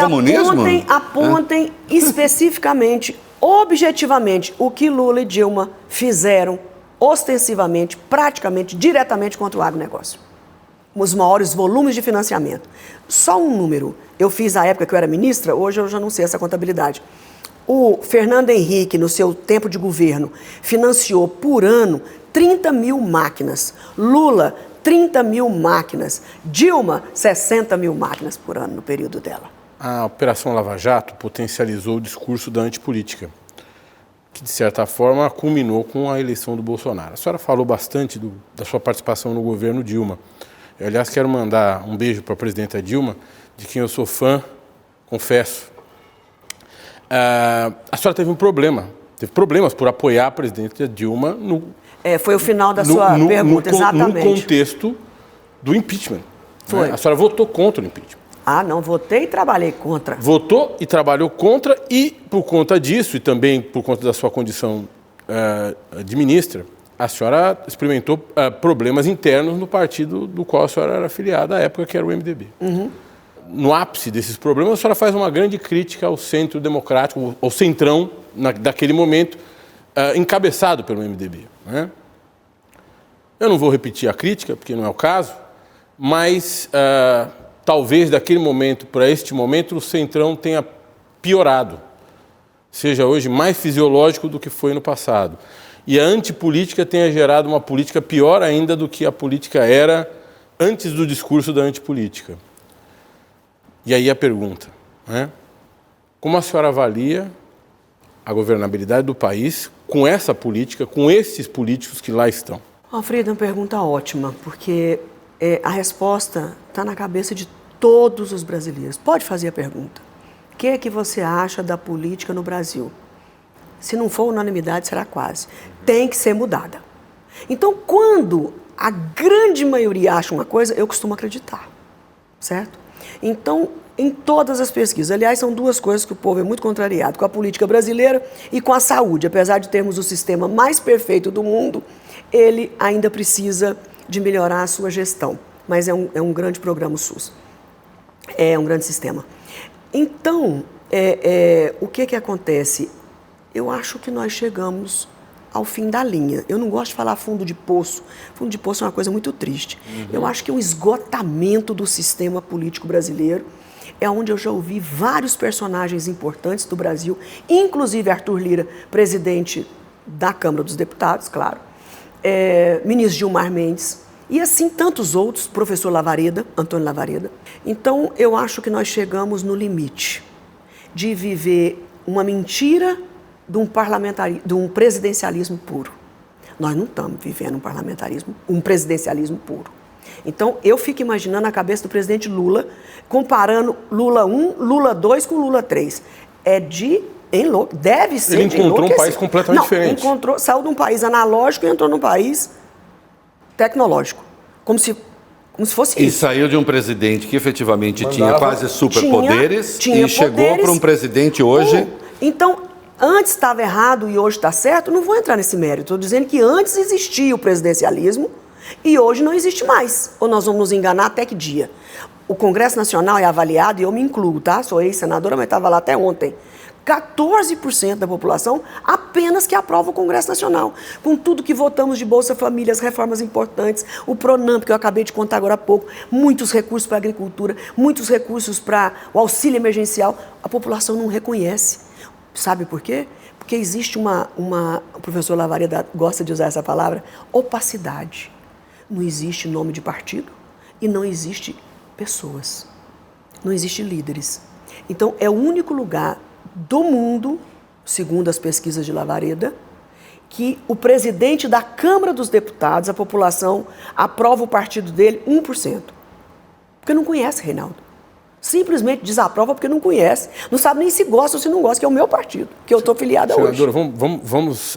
apontem especificamente, objetivamente, o que Lula e Dilma fizeram ostensivamente, praticamente, diretamente contra o agronegócio. Os maiores volumes de financiamento. Só um número. Eu fiz na época que eu era ministra, hoje eu já não sei essa contabilidade. O Fernando Henrique, no seu tempo de governo, financiou por ano 30 mil máquinas. Lula, 30 mil máquinas. Dilma, 60 mil máquinas por ano no período dela. A Operação Lava Jato potencializou o discurso da antipolítica, que, de certa forma, culminou com a eleição do Bolsonaro. A senhora falou bastante da sua participação no governo Dilma. Eu, aliás, quero mandar um beijo para a presidenta Dilma, de quem eu sou fã, confesso. A senhora teve problemas por apoiar a presidenta Dilma foi o final da sua pergunta, exatamente. No contexto do impeachment. Foi. A senhora votou contra o impeachment. Não, votei e trabalhei contra. Votou e trabalhou contra, e por conta disso, e também por conta da sua condição de ministra, a senhora experimentou problemas internos no partido do qual a senhora era afiliada à época, que era o MDB. Uhum. No ápice desses problemas, a senhora faz uma grande crítica ao centro democrático, ao centrão, daquele momento, encabeçado pelo MDB. Né? Eu não vou repetir a crítica, porque não é o caso, mas talvez daquele momento para este momento o centrão tenha piorado, seja hoje mais fisiológico do que foi no passado. E a antipolítica tenha gerado uma política pior ainda do que a política era antes do discurso da antipolítica. E aí a pergunta, né? Como a senhora avalia a governabilidade do país com essa política, com esses políticos que lá estão? Frida, uma pergunta ótima, porque a resposta está na cabeça de todos os brasileiros. Pode fazer a pergunta. O que é que você acha da política no Brasil? Se não for unanimidade, será quase. Tem que ser mudada. Então, quando a grande maioria acha uma coisa, eu costumo acreditar, certo? Então, em todas as pesquisas, aliás, são duas coisas que o povo é muito contrariado, com a política brasileira e com a saúde. Apesar de termos o sistema mais perfeito do mundo, ele ainda precisa de melhorar a sua gestão. Mas é um grande programa, o SUS. É um grande sistema. Então, o que acontece? Eu acho que nós chegamos ao fim da linha. Eu não gosto de falar fundo de poço. Fundo de poço é uma coisa muito triste. Uhum. Eu acho que o esgotamento do sistema político brasileiro é onde eu já ouvi vários personagens importantes do Brasil, inclusive Arthur Lira, presidente da Câmara dos Deputados, claro, ministro Gilmar Mendes, e assim tantos outros, professor Lavareda, Antônio Lavareda. Então, eu acho que nós chegamos no limite de viver uma mentira de um presidencialismo puro. Nós não estamos vivendo um presidencialismo puro. Então, eu fico imaginando a cabeça do presidente Lula, comparando Lula 1, Lula 2 com Lula 3. Deve ser. Ele encontrou um país completamente diferente. Saiu de um país analógico e entrou num país tecnológico. Como se fosse isso. E saiu de um presidente que efetivamente tinha quase superpoderes e chegou para um presidente hoje... Então, antes estava errado e hoje está certo, não vou entrar nesse mérito. Estou dizendo que antes existia o presidencialismo e hoje não existe mais. Ou nós vamos nos enganar até que dia? O Congresso Nacional é avaliado, e eu me incluo, tá? Sou ex-senadora, mas estava lá até ontem. 14% da população apenas que aprova o Congresso Nacional. Com tudo que votamos de Bolsa Família, as reformas importantes, o PRONAMP, que eu acabei de contar agora há pouco, muitos recursos para a agricultura, muitos recursos para o auxílio emergencial, a população não reconhece. Sabe por quê? Porque existe o professor Lavareda gosta de usar essa palavra, opacidade. Não existe nome de partido e não existe pessoas, não existe líderes. Então, é o único lugar do mundo, segundo as pesquisas de Lavareda, que o presidente da Câmara dos Deputados, a população, aprova o partido dele 1%. Porque não conhece, Reinaldo. Simplesmente desaprova porque não conhece. Não sabe nem se gosta ou se não gosta, que é o meu partido, que eu estou filiada hoje. Senadora, vamos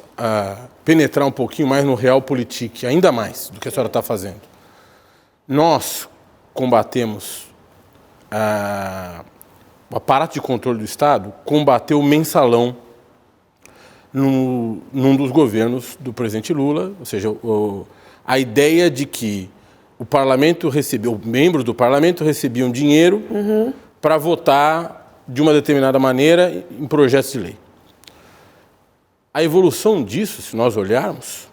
penetrar um pouquinho mais no realpolitik, ainda mais do que a senhora está fazendo. Nós combatemos o aparato de controle do Estado combateu o mensalão num dos governos do presidente Lula, ou seja, a ideia de que o parlamento recebeu, membros do parlamento recebiam dinheiro para votar de uma determinada maneira em projetos de lei. A evolução disso, se nós olharmos,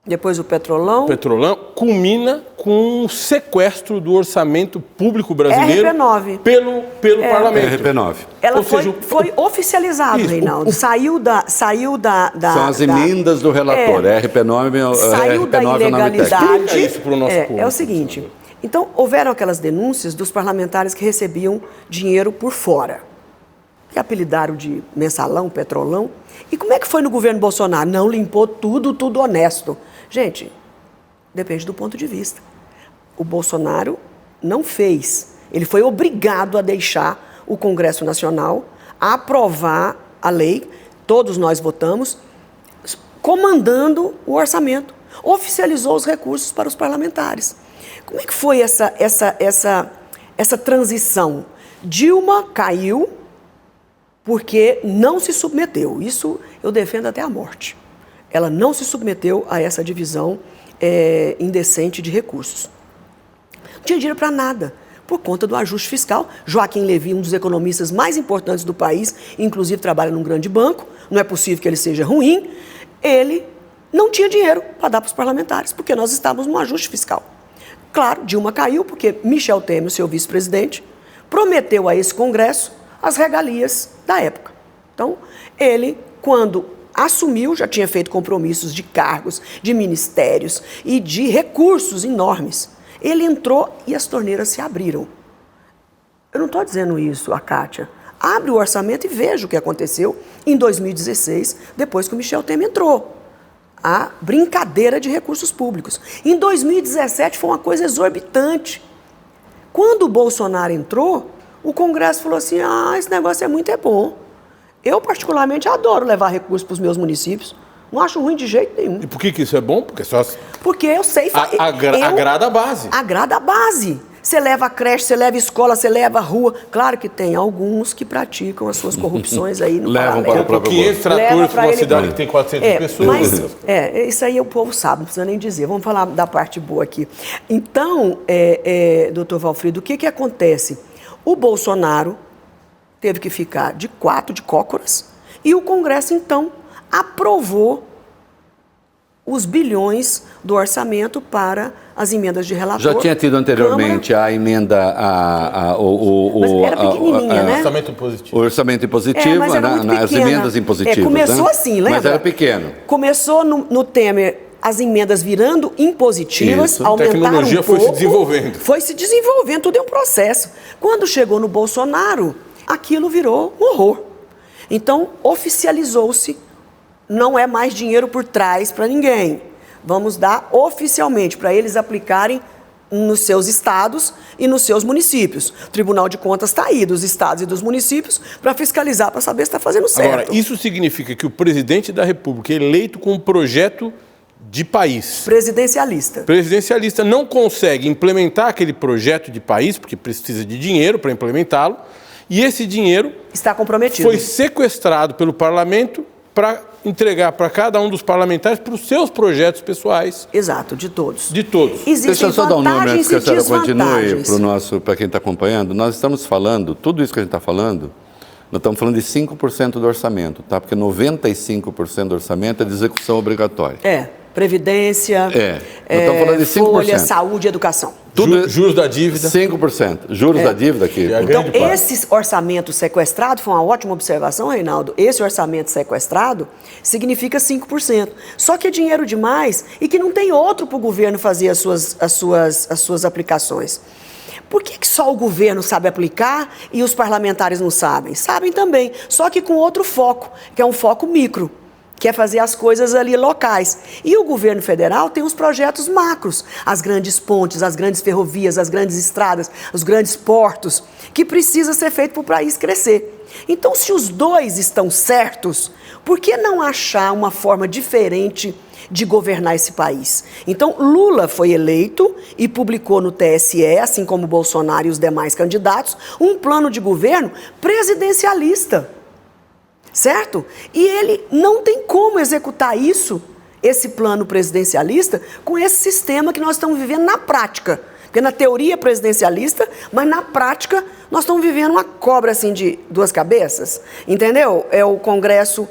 depois o Petrolão. O Petrolão culmina com um sequestro do orçamento público brasileiro RP9. pelo parlamento. RP9. Ela foi oficializado, isso, Reinaldo. Saiu da São as emendas do relator. RP9 saiu da ilegalidade. Explica isso para o nosso público. É o seguinte. Então, houveram aquelas denúncias dos parlamentares que recebiam dinheiro por fora. Que apelidaram de mensalão, petrolão. E como é que foi no governo Bolsonaro? Não limpou tudo honesto. Gente, depende do ponto de vista. O Bolsonaro não fez. Ele foi obrigado a deixar o Congresso Nacional aprovar a lei, todos nós votamos, comandando o orçamento. Oficializou os recursos para os parlamentares. Como é que foi essa transição? Dilma caiu porque não se submeteu. Isso eu defendo até a morte. Ela não se submeteu a essa divisão indecente de recursos. Não tinha dinheiro para nada, por conta do ajuste fiscal. Joaquim Levy, um dos economistas mais importantes do país, inclusive trabalha num grande banco, não é possível que ele seja ruim, ele não tinha dinheiro para dar para os parlamentares, porque nós estávamos num ajuste fiscal. Claro, Dilma caiu porque Michel Temer, seu vice-presidente, prometeu a esse Congresso as regalias da época. Então, ele, quando assumiu, já tinha feito compromissos de cargos, de ministérios e de recursos enormes. Ele entrou e as torneiras se abriram. Eu não estou dizendo isso, a Kátia. Abre o orçamento e veja o que aconteceu em 2016, depois que o Michel Temer entrou. A brincadeira de recursos públicos. Em 2017 foi uma coisa exorbitante. Quando o Bolsonaro entrou, o Congresso falou assim, esse negócio é bom. Eu, particularmente, adoro levar recursos para os meus municípios. Não acho ruim de jeito nenhum. E por que isso é bom? Porque eu sei... agrada a base. Agrada a base. Você leva a creche, você leva a escola, você leva a rua. Claro que tem alguns que praticam as suas corrupções aí no levam paralelo. para o próprio 500 tratores para uma cidade que tem 400 pessoas. Mas, isso aí o povo sabe, não precisa nem dizer. Vamos falar da parte boa aqui. Então, doutor Valfrido, o que acontece? O Bolsonaro teve que ficar de 4 de cócoras e o Congresso, então, aprovou os bilhões do orçamento para as emendas de relator. Já tinha tido anteriormente a emenda, mas era pequenininha, né? Orçamento positivo. O orçamento impositivo, as emendas impositivas. Começou né? assim, lembra? Mas era pequeno. Começou no Temer as emendas virando impositivas, Isso. aumentaram A tecnologia um pouco. foi se desenvolvendo. Foi se desenvolvendo, tudo é um processo. Quando chegou no Bolsonaro, aquilo virou um horror. Então, oficializou-se, não é mais dinheiro por trás para ninguém. Vamos dar oficialmente para eles aplicarem nos seus estados e nos seus municípios. O Tribunal de Contas está aí, dos estados e dos municípios, para fiscalizar, para saber se está fazendo certo. Agora, isso significa que o presidente da República, eleito com um projeto de país, presidencialista, não consegue implementar aquele projeto de país, porque precisa de dinheiro para implementá-lo, e esse dinheiro está comprometido. Foi sequestrado pelo parlamento para entregar para cada um dos parlamentares para os seus projetos pessoais. Exato, de todos. De todos. Existem Deixa eu só dar um número antes que a senhora continue para para quem está acompanhando. Nós estamos falando, tudo isso que a gente está falando, Nós estamos falando de 5% do orçamento, tá? Porque 95% do orçamento é de execução obrigatória. Previdência, Nós estamos falando de 5%. folha, saúde e educação. Juros da dívida. 5%. Juros da dívida aqui. Então, esse orçamento sequestrado, foi uma ótima observação, Reinaldo, esse orçamento sequestrado significa 5%. Só que é dinheiro demais e que não tem outro para o governo fazer as suas aplicações. Por que só o governo sabe aplicar e os parlamentares não sabem? Sabem também, só que com outro foco, que é um foco micro. Quer fazer as coisas ali locais. E o governo federal tem os projetos macros, as grandes pontes, as grandes ferrovias, as grandes estradas, os grandes portos, que precisa ser feito para o país crescer. Então, se os dois estão certos, por que não achar uma forma diferente de governar esse país? Então, Lula foi eleito e publicou no TSE, assim como Bolsonaro e os demais candidatos, um plano de governo presidencialista. Certo? E ele não tem como executar isso, esse plano presidencialista, com esse sistema que nós estamos vivendo na prática. Porque na teoria é presidencialista, mas na prática nós estamos vivendo uma cobra assim de duas cabeças. Entendeu? É o Congresso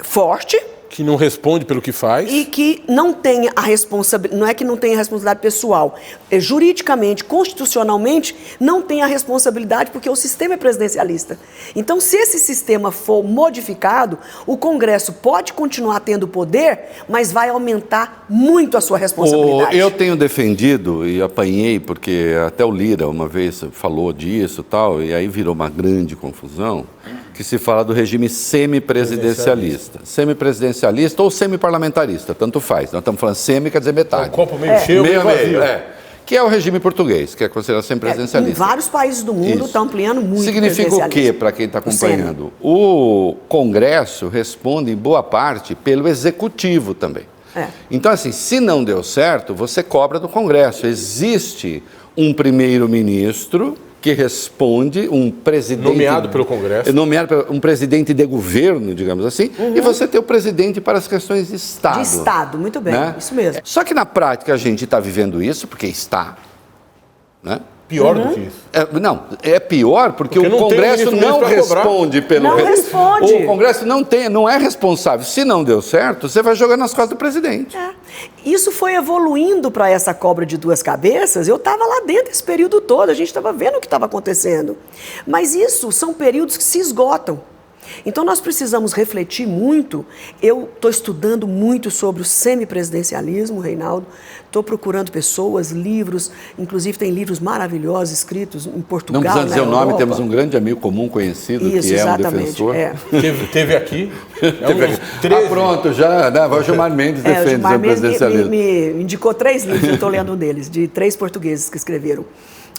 forte. Que não responde pelo que faz. E que não tem a responsabilidade, não é que não tem a responsabilidade pessoal, juridicamente, constitucionalmente, não tem a responsabilidade porque o sistema é presidencialista. Então, se esse sistema for modificado, o Congresso pode continuar tendo poder, mas vai aumentar muito a sua responsabilidade. Eu tenho defendido e apanhei, porque até o Lira uma vez falou disso e tal, e aí virou uma grande confusão, que se fala do regime semipresidencialista. Semipresidencialista ou semiparlamentarista, tanto faz. Nós estamos falando semi, quer dizer metade. O copo meio cheio, meio vazio. Que é o regime português, que é considerado semipresidencialista. Em vários países do mundo estão ampliando muito. Significa o quê, para quem está acompanhando? O Congresso responde, em boa parte, pelo Executivo também. Então, assim, se não deu certo, você cobra do Congresso. Existe um primeiro-ministro que responde, um presidente... Nomeado pelo Congresso. Nomeado por um presidente de governo, digamos assim, e você tem o presidente para as questões de Estado. De Estado, muito bem, né? Isso mesmo. Só que na prática a gente está vivendo isso porque está, né? Pior do que isso. É pior porque o Congresso não responde pelo... Não responde. O Congresso não é responsável. Se não deu certo, você vai jogar nas costas do presidente. Isso foi evoluindo para essa cobra de duas cabeças. Eu estava lá dentro esse período todo, a gente estava vendo o que estava acontecendo. Mas isso são períodos que se esgotam. Então, nós precisamos refletir muito. Eu estou estudando muito sobre o semipresidencialismo, Reinaldo. Estou procurando pessoas, livros, inclusive tem livros maravilhosos escritos em Portugal, não precisa dizer na o nome, Europa. Temos um grande amigo comum conhecido, isso, que é exatamente, um defensor. Teve aqui. Pronto, já, né? O Gilmar Mendes defende o Gilmar Mendes presidencialismo. me indicou 3 livros, eu estou lendo um deles, de 3 portugueses que escreveram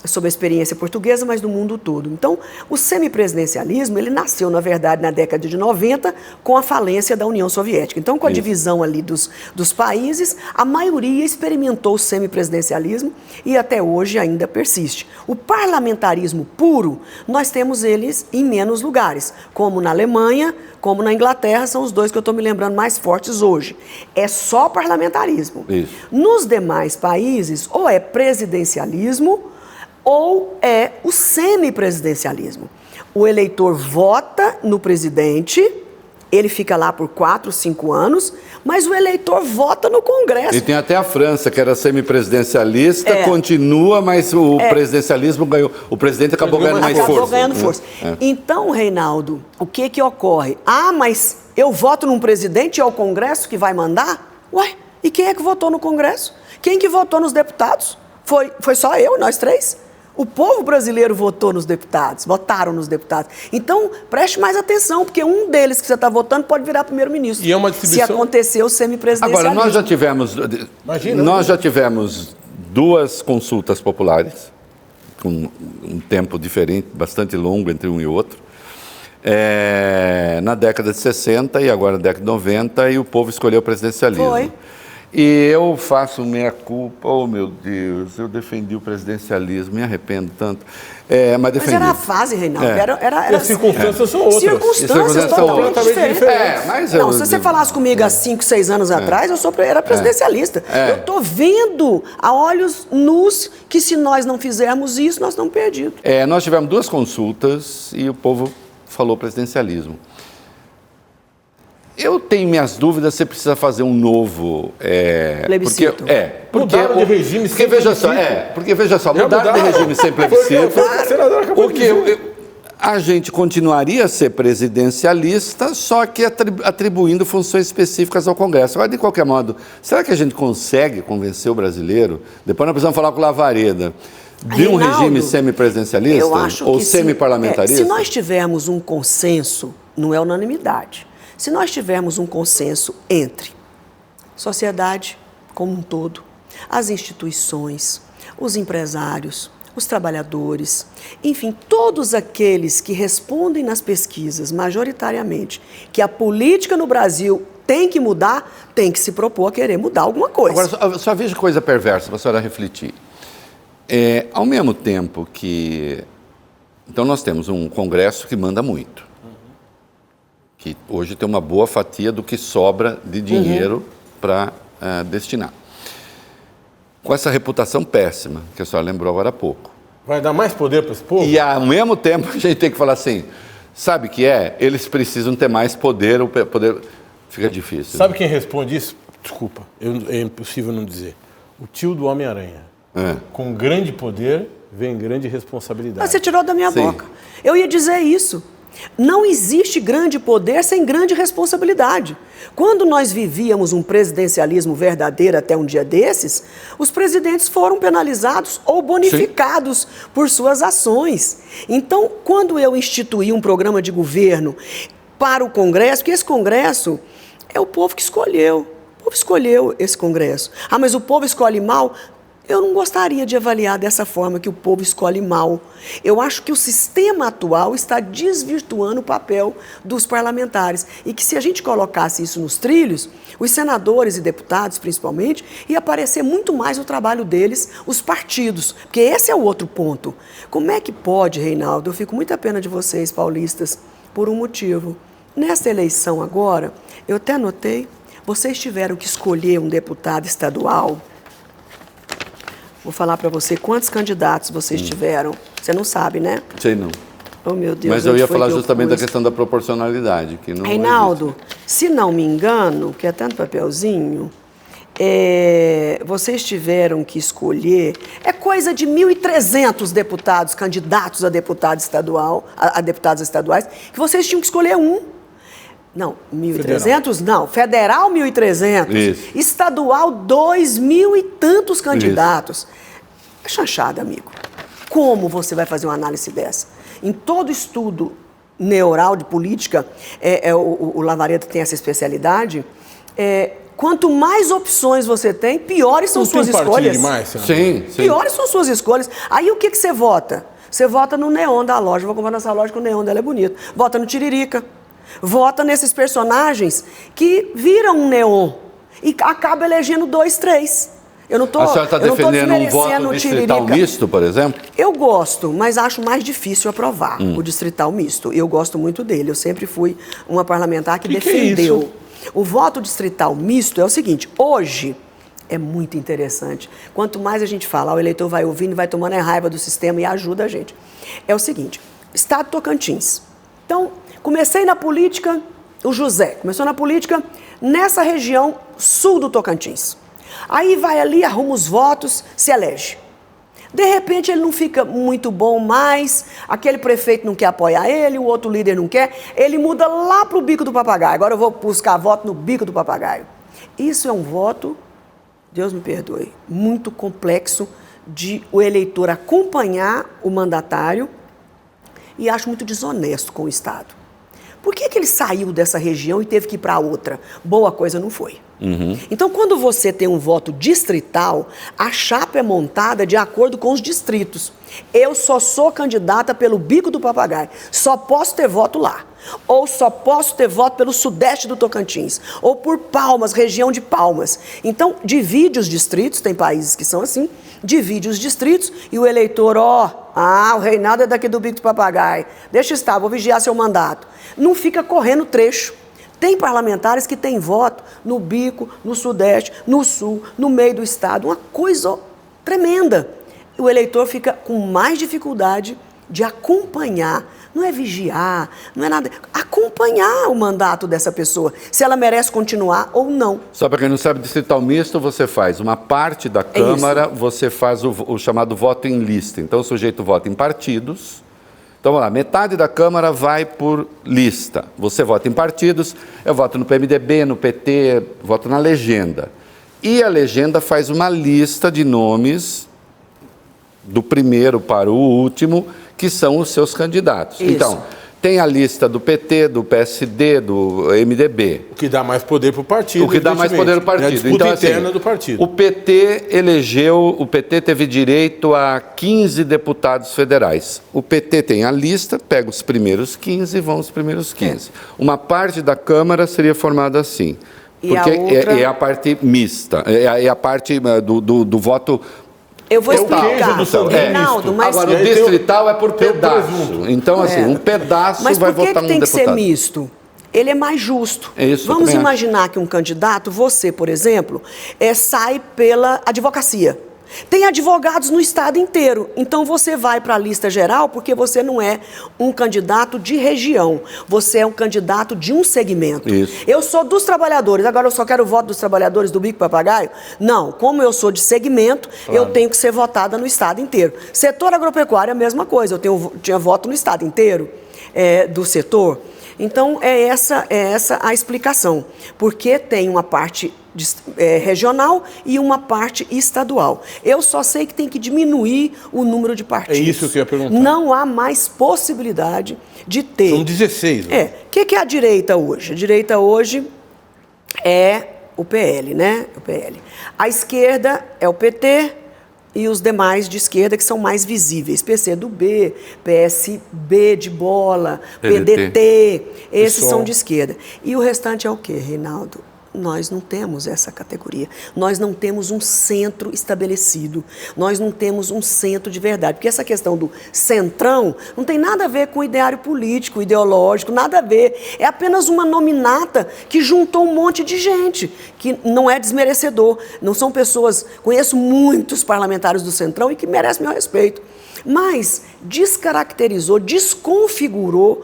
sobre a experiência portuguesa, mas do mundo todo. Então, o semipresidencialismo, ele nasceu, na verdade, na década de 90, com a falência da União Soviética. Então, com a divisão ali dos países, a maioria experimentou o semipresidencialismo e até hoje ainda persiste. O parlamentarismo puro, nós temos eles em menos lugares, como na Alemanha, como na Inglaterra, são os dois que eu estou me lembrando mais fortes hoje. É só parlamentarismo. Isso. Nos demais países, ou é presidencialismo, ou é o semipresidencialismo. O eleitor vota no presidente, ele fica lá por 4, 5 anos, mas o eleitor vota no Congresso. E tem até a França, que era semipresidencialista, continua, mas o presidencialismo ganhou. O presidente acabou ganhando mais força. Acabou ganhando força. Então, Reinaldo, o que ocorre? Mas eu voto num presidente e é o Congresso que vai mandar? Ué, e quem é que votou no Congresso? Quem que votou nos deputados? Foi só eu, nós 3? O povo brasileiro votou nos deputados, votaram nos deputados. Então, preste mais atenção, porque um deles que você está votando pode virar primeiro-ministro. E é uma distribuição... Se acontecer o semipresidencialismo. Agora, nós já tivemos 2 consultas populares, com um tempo diferente, bastante longo entre um e outro, na década de 60 e agora na década de 90, e o povo escolheu o presidencialismo. Foi. E eu faço minha culpa, oh meu Deus, eu defendi o presidencialismo, me arrependo tanto. Mas defendi. Mas era a fase, Reinaldo. E as circunstâncias são outras. Circunstâncias totalmente diferentes. Mas não, se você falasse comigo há 5, 6 anos atrás, era presidencialista. Eu estou vendo a olhos nus que se nós não fizermos isso, nós estamos perdidos. Nós tivemos 2 consultas e o povo falou presidencialismo. Eu tenho minhas dúvidas se precisa fazer um novo... plebiscito. Mudaram de regime sem plebiscito. Porque veja só, mudaram de regime sem plebiscito. A gente continuaria a ser presidencialista, só que atribuindo funções específicas ao Congresso. Agora, de qualquer modo, será que a gente consegue convencer o brasileiro? Depois nós precisamos falar com o Lavareda. De um regime semipresidencialista ou semiparlamentarista? Se nós tivermos um consenso, não é unanimidade, se nós tivermos um consenso entre sociedade como um todo, as instituições, os empresários, os trabalhadores, enfim, todos aqueles que respondem nas pesquisas, majoritariamente, que a política no Brasil tem que mudar, tem que se propor a querer mudar alguma coisa. Agora, só veja coisa perversa para a senhora refletir. Ao mesmo tempo que... Então, nós temos um Congresso que manda muito, que hoje tem uma boa fatia do que sobra de dinheiro para destinar. Com essa reputação péssima, que a senhora lembrou agora há pouco. Vai dar mais poder para esse povo? E, ao mesmo tempo, a gente tem que falar assim, sabe o que é? Eles precisam ter mais poder, fica difícil. Sabe quem responde isso? Desculpa, é impossível não dizer. O tio do Homem-Aranha. Com grande poder, vem grande responsabilidade. Mas você tirou da minha boca. Eu ia dizer isso. Não existe grande poder sem grande responsabilidade. Quando nós vivíamos um presidencialismo verdadeiro até um dia desses, os presidentes foram penalizados ou bonificados por suas ações. Então, quando eu instituí um programa de governo para o Congresso, que esse Congresso é o povo que escolheu. O povo escolheu esse Congresso. Ah, mas o povo escolhe mal? Eu não gostaria de avaliar dessa forma que o povo escolhe mal. Eu acho que o sistema atual está desvirtuando o papel dos parlamentares e que se a gente colocasse isso nos trilhos, os senadores e deputados, principalmente, ia aparecer muito mais o trabalho deles, os partidos, porque esse é o outro ponto. Como é que pode, Reinaldo, eu fico muito a pena de vocês, paulistas, por um motivo. Nessa eleição agora, eu até anotei, vocês tiveram que escolher um deputado estadual. Vou falar para você quantos candidatos vocês tiveram. Você não sabe, né? Sei não. Oh, meu Deus. Mas eu ia falar justamente da questão da proporcionalidade. Que não Reinaldo, se não me engano, que é tanto papelzinho, vocês tiveram que escolher, é coisa de 1.300 deputados, candidatos a deputado estadual, a deputados estaduais, que vocês tinham que escolher um. Não, 1.300 não. Federal, 1.300. Isso. Estadual, 2.000 e tantos candidatos. É chanchada, amigo. Como você vai fazer uma análise dessa? Em todo estudo neural de política, o Lavareda tem essa especialidade, quanto mais opções você tem, piores são suas escolhas. Demais, sim. Piores são suas escolhas. Aí o que você vota? Você vota no neon da loja. Vou comprar nessa loja que o neon dela é bonito. Vota no Tiririca. Vota nesses personagens que viram um neon e acaba elegendo 2, 3. Eu não tô, a senhora está defendendo um voto distrital misto, por exemplo? Eu gosto, mas acho mais difícil aprovar o distrital misto. Eu gosto muito dele. Eu sempre fui uma parlamentar que defendeu. Que é isso? O voto distrital misto é o seguinte, hoje é muito interessante. Quanto mais a gente fala, o eleitor vai ouvindo, vai tomando a raiva do sistema e ajuda a gente. É o seguinte, Estado Tocantins. Então, comecei na política, o José começou na política nessa região sul do Tocantins. Aí vai ali, arruma os votos, se elege. De repente ele não fica muito bom mais, aquele prefeito não quer apoiar ele, o outro líder não quer, ele muda lá para o Bico do Papagaio. Agora eu vou buscar voto no Bico do Papagaio. Isso é um voto, Deus me perdoe, muito complexo de o eleitor acompanhar o mandatário e acho muito desonesto com o Estado. Por que ele saiu dessa região e teve que ir para outra? Boa coisa não foi. Então, quando você tem um voto distrital, a chapa é montada de acordo com os distritos. Eu só sou candidata pelo Bico do Papagaio, só posso ter voto lá. Ou só posso ter voto pelo sudeste do Tocantins, ou por Palmas, região de Palmas. Então, divide os distritos, tem países que são assim, divide os distritos e o eleitor, o Reinaldo é daqui do Bico do Papagaio, deixa estar, vou vigiar seu mandato. Não fica correndo trecho. Tem parlamentares que têm voto no Bico, no Sudeste, no Sul, no meio do Estado, uma coisa tremenda. O eleitor fica com mais dificuldade de acompanhar, não é vigiar, não é nada, acompanhar o mandato dessa pessoa, se ela merece continuar ou não. Só para quem não sabe, distrital misto, você faz uma parte da Câmara, você faz o chamado voto em lista. Então, o sujeito vota em partidos. Então, vamos lá, metade da Câmara vai por lista. Você vota em partidos, eu voto no PMDB, no PT, voto na legenda. E a legenda faz uma lista de nomes do primeiro para o último, que são os seus candidatos. Isso. Então, tem a lista do PT, do PSD, do MDB. O que dá mais poder para o partido. O que dá mais poder para o partido. É a disputa então, interna assim, do partido. O PT teve direito a 15 deputados federais. O PT tem a lista, pega os primeiros 15 e vão os primeiros 15. Uma parte da Câmara seria formada assim. E porque a outra... é a parte mista, é a parte do voto. Eu vou É o queijo explicar, do seu Reinaldo, mas... Agora, o distrital é por pedaço. Então, assim, um pedaço Mas vai por que votar tem um que deputado. ser misto? Ele é mais justo. É isso, eu Vamos também imaginar que um candidato, você, por exemplo, sai pela advocacia. Tem advogados no estado inteiro, então você vai para a lista geral porque você não é um candidato de região, você é um candidato de um segmento. Isso. Eu sou dos trabalhadores, agora eu só quero o voto dos trabalhadores do bico papagaio? Não, como eu sou de segmento, eu tenho que ser votada no estado inteiro. Setor agropecuário é a mesma coisa, tinha voto no estado inteiro do setor. Então, é essa a explicação, porque tem uma parte regional e uma parte estadual. Eu só sei que tem que diminuir o número de partidos. É isso que eu ia perguntar. Não há mais possibilidade de ter. São 16. Né? O que é a direita hoje? A direita hoje é o PL, né? O PL. A esquerda é o PT e os demais de esquerda que são mais visíveis. PCdoB, PSB de bola, PDT, esses são de esquerda. E o restante é o quê, Reinaldo? Nós não temos essa categoria. Nós não temos um centro estabelecido. Nós não temos um centro de verdade. Porque essa questão do centrão não tem nada a ver com ideário político, ideológico, nada a ver. É apenas uma nominata que juntou um monte de gente, que não é desmerecedor. Não são pessoas... Conheço muitos parlamentares do centrão e que merecem meu respeito. Mas descaracterizou, desconfigurou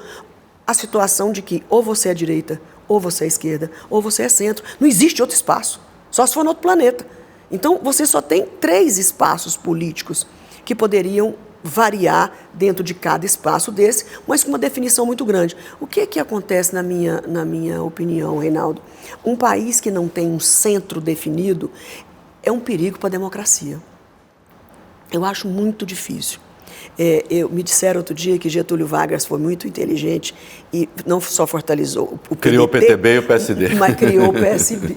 a situação de que ou você é direita, ou você é esquerda, ou você é centro. Não existe outro espaço, só se for no outro planeta. Então, você só tem 3 espaços políticos que poderiam variar dentro de cada espaço desse, mas com uma definição muito grande. O que acontece na minha opinião, Reinaldo? Um país que não tem um centro definido é um perigo para a democracia. Eu acho muito difícil. Me disseram outro dia que Getúlio Vargas foi muito inteligente e não só fortaleceu o PDT, criou o PTB e o PSD. Mas criou o PSD.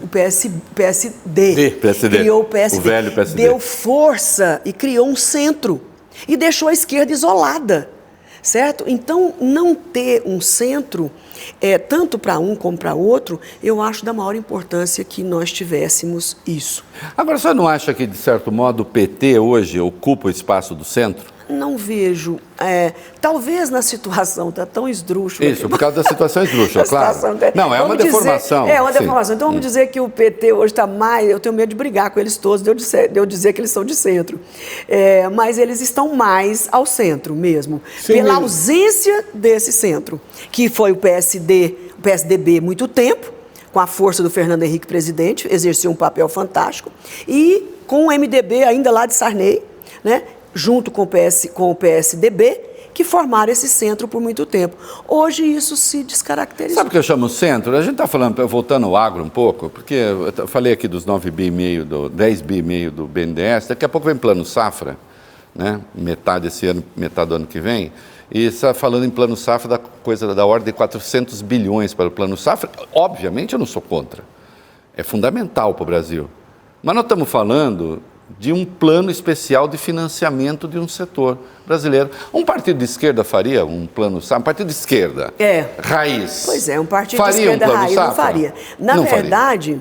Criou o PSD. O velho PSD. Deu força e criou um centro. E deixou a esquerda isolada. Certo? Então, não ter um centro, tanto para um como para outro, eu acho da maior importância que nós tivéssemos isso. Agora, você não acha que, de certo modo, o PT hoje ocupa o espaço do centro? Não vejo. Talvez na situação, está tão esdrúxula. Isso, por causa da situação esdrúxula, claro. Não, é uma deformação. É uma deformação. Então, vamos dizer que o PT hoje está mais... Eu tenho medo de brigar com eles todos, de eu dizer que eles são de centro. Mas eles estão mais ao centro mesmo. Sim, pela ausência desse centro, que foi o PSDB muito tempo, com a força do Fernando Henrique presidente, exerceu um papel fantástico, e com o MDB ainda lá de Sarney, né? Junto com o PSDB, que formaram esse centro por muito tempo. Hoje isso se descaracterizou. Sabe o que eu chamo centro? A gente está falando, voltando ao agro um pouco, porque eu falei aqui dos 9,5 bi, 10,5 bi do BNDES, daqui a pouco vem plano safra, né? Metade esse ano, metade do ano que vem, e está falando em plano safra da coisa da ordem de 400 bilhões para o plano safra. Obviamente eu não sou contra, é fundamental para o Brasil, mas nós estamos falando de um plano especial de financiamento de um setor brasileiro. Um partido de esquerda faria um plano safra? Um partido de esquerda, raiz. Pois é, um partido faria de esquerda um plano raiz safra? não faria. Na verdade,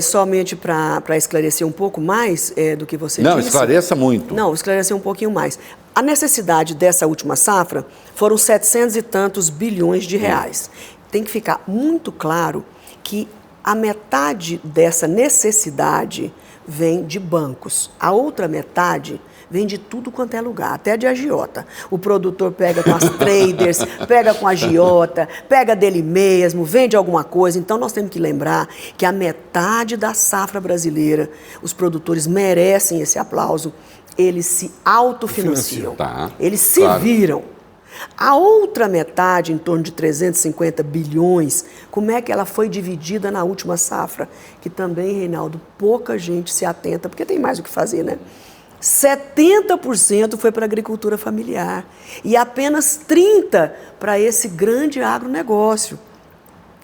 somente para esclarecer um pouco mais do que você disse... Não, esclareça muito. Não, esclarecer um pouquinho mais. A necessidade dessa última safra foram 700 e tantos bilhões de reais. Tem que ficar muito claro que a metade dessa necessidade vem de bancos. A outra metade vem de tudo quanto é lugar, até de agiota. O produtor pega com as traders, pega com a agiota, pega dele mesmo, vende alguma coisa. Então nós temos que lembrar que a metade da safra brasileira, os produtores merecem esse aplauso, eles se autofinanciam, tá, eles se viram. A outra metade, em torno de 350 bilhões, como é que ela foi dividida na última safra? Que também, Reinaldo, pouca gente se atenta, porque tem mais o que fazer, né? 70% foi para a agricultura familiar e apenas 30% para esse grande agronegócio.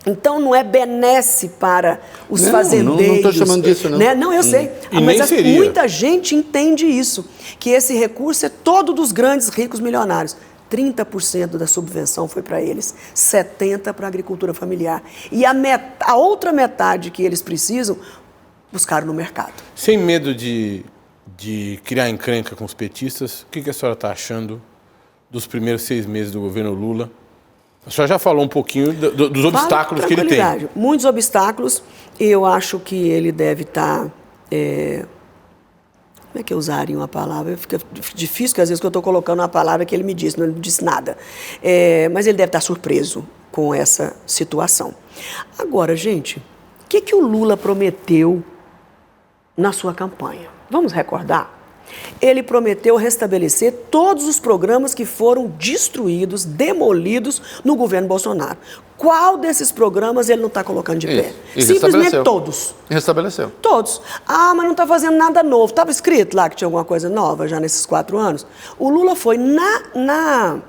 Então, não é benesse para os fazendeiros. Não estou chamando disso, não. Né? Não, eu sei. Mas muita gente entende isso, que esse recurso é todo dos grandes ricos milionários. 30% da subvenção foi para eles, 70% para a agricultura familiar. E a outra metade que eles precisam, buscaram no mercado. Sem medo de criar encrenca com os petistas, o que a senhora está achando dos primeiros 6 meses do governo Lula? A senhora já falou um pouquinho dos obstáculos que ele tem. Muitos obstáculos. Eu acho que ele deve estar... Como é que usariam a palavra? Fica difícil, porque às vezes que eu estou colocando uma palavra que ele me disse, não disse nada. Mas ele deve estar surpreso com essa situação. Agora, gente, o que o Lula prometeu na sua campanha? Vamos recordar? Ele prometeu restabelecer todos os programas que foram destruídos, demolidos no governo Bolsonaro. Qual desses programas ele não está colocando de pé? Simplesmente todos. Restabeleceu. Todos. Mas não está fazendo nada novo. Estava escrito lá que tinha alguma coisa nova já nesses 4 anos. O Lula foi na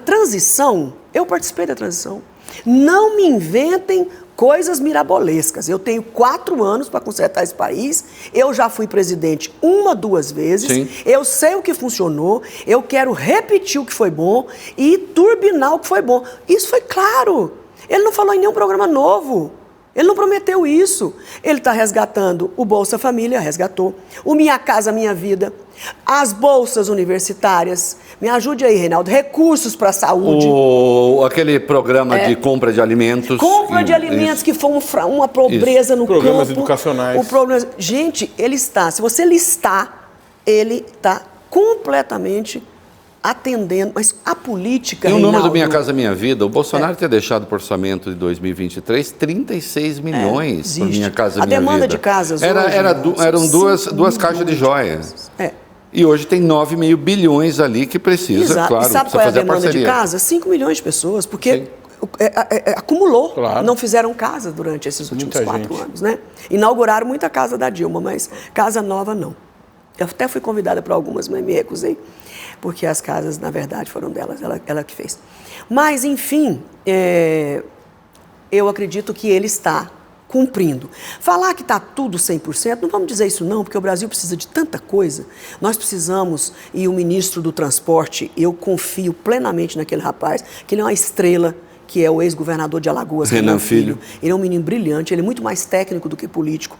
transição, eu participei da transição. Não me inventem coisas mirabolescas. Eu tenho 4 anos para consertar esse país, eu já fui presidente 1, 2 vezes, Sim. Eu sei o que funcionou, eu quero repetir o que foi bom e turbinar o que foi bom. Isso foi claro. Ele não falou em nenhum programa novo. Ele não prometeu isso. Ele está resgatando o Bolsa Família, resgatou. O Minha Casa Minha Vida. As bolsas universitárias. Me ajude aí, Reinaldo. Recursos para a saúde. Aquele programa de compra de alimentos. Compra de alimentos, que foi uma pobreza no campo. Programas educacionais. Gente, ele está, se você listar, ele está completamente atendendo, mas a política, E o número do Reinaldo, Minha Casa Minha Vida, o Bolsonaro ter deixado para o orçamento de 2023 36 milhões para Minha Casa Minha Vida. A demanda de casas eram duas caixas de joias. E hoje tem 9,5 bilhões ali que precisa, Exato. claro, E sabe qual é a demanda de casa? 5 milhões de pessoas, porque acumulou, claro. Não fizeram casa durante esses últimos 4 anos, né? Inauguraram muita casa da Dilma, mas casa nova não. Eu até fui convidada para algumas, mas me recusei, porque as casas, na verdade, foram delas, ela que fez. Mas, enfim, eu acredito que ele está cumprindo. Falar que está tudo 100%, não vamos dizer isso não, porque o Brasil precisa de tanta coisa. Nós precisamos, e o ministro do Transporte, eu confio plenamente naquele rapaz, que ele é uma estrela, que é o ex-governador de Alagoas, Renan Filho. Ele é um menino brilhante, ele é muito mais técnico do que político.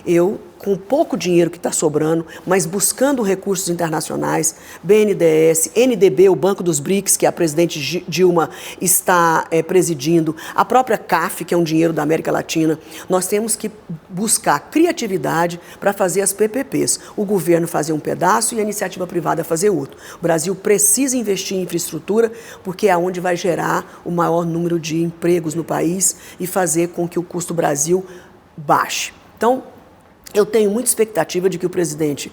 Eu, com pouco dinheiro que está sobrando, mas buscando recursos internacionais, BNDES, NDB, o Banco dos BRICS, que a presidente Dilma está presidindo, a própria CAF, que é um dinheiro da América Latina, nós temos que buscar criatividade para fazer as PPPs. O governo fazer um pedaço e a iniciativa privada fazer outro. O Brasil precisa investir em infraestrutura, porque é onde vai gerar o maior número de empregos no país e fazer com que o custo Brasil baixe. Então, eu tenho muita expectativa de que o presidente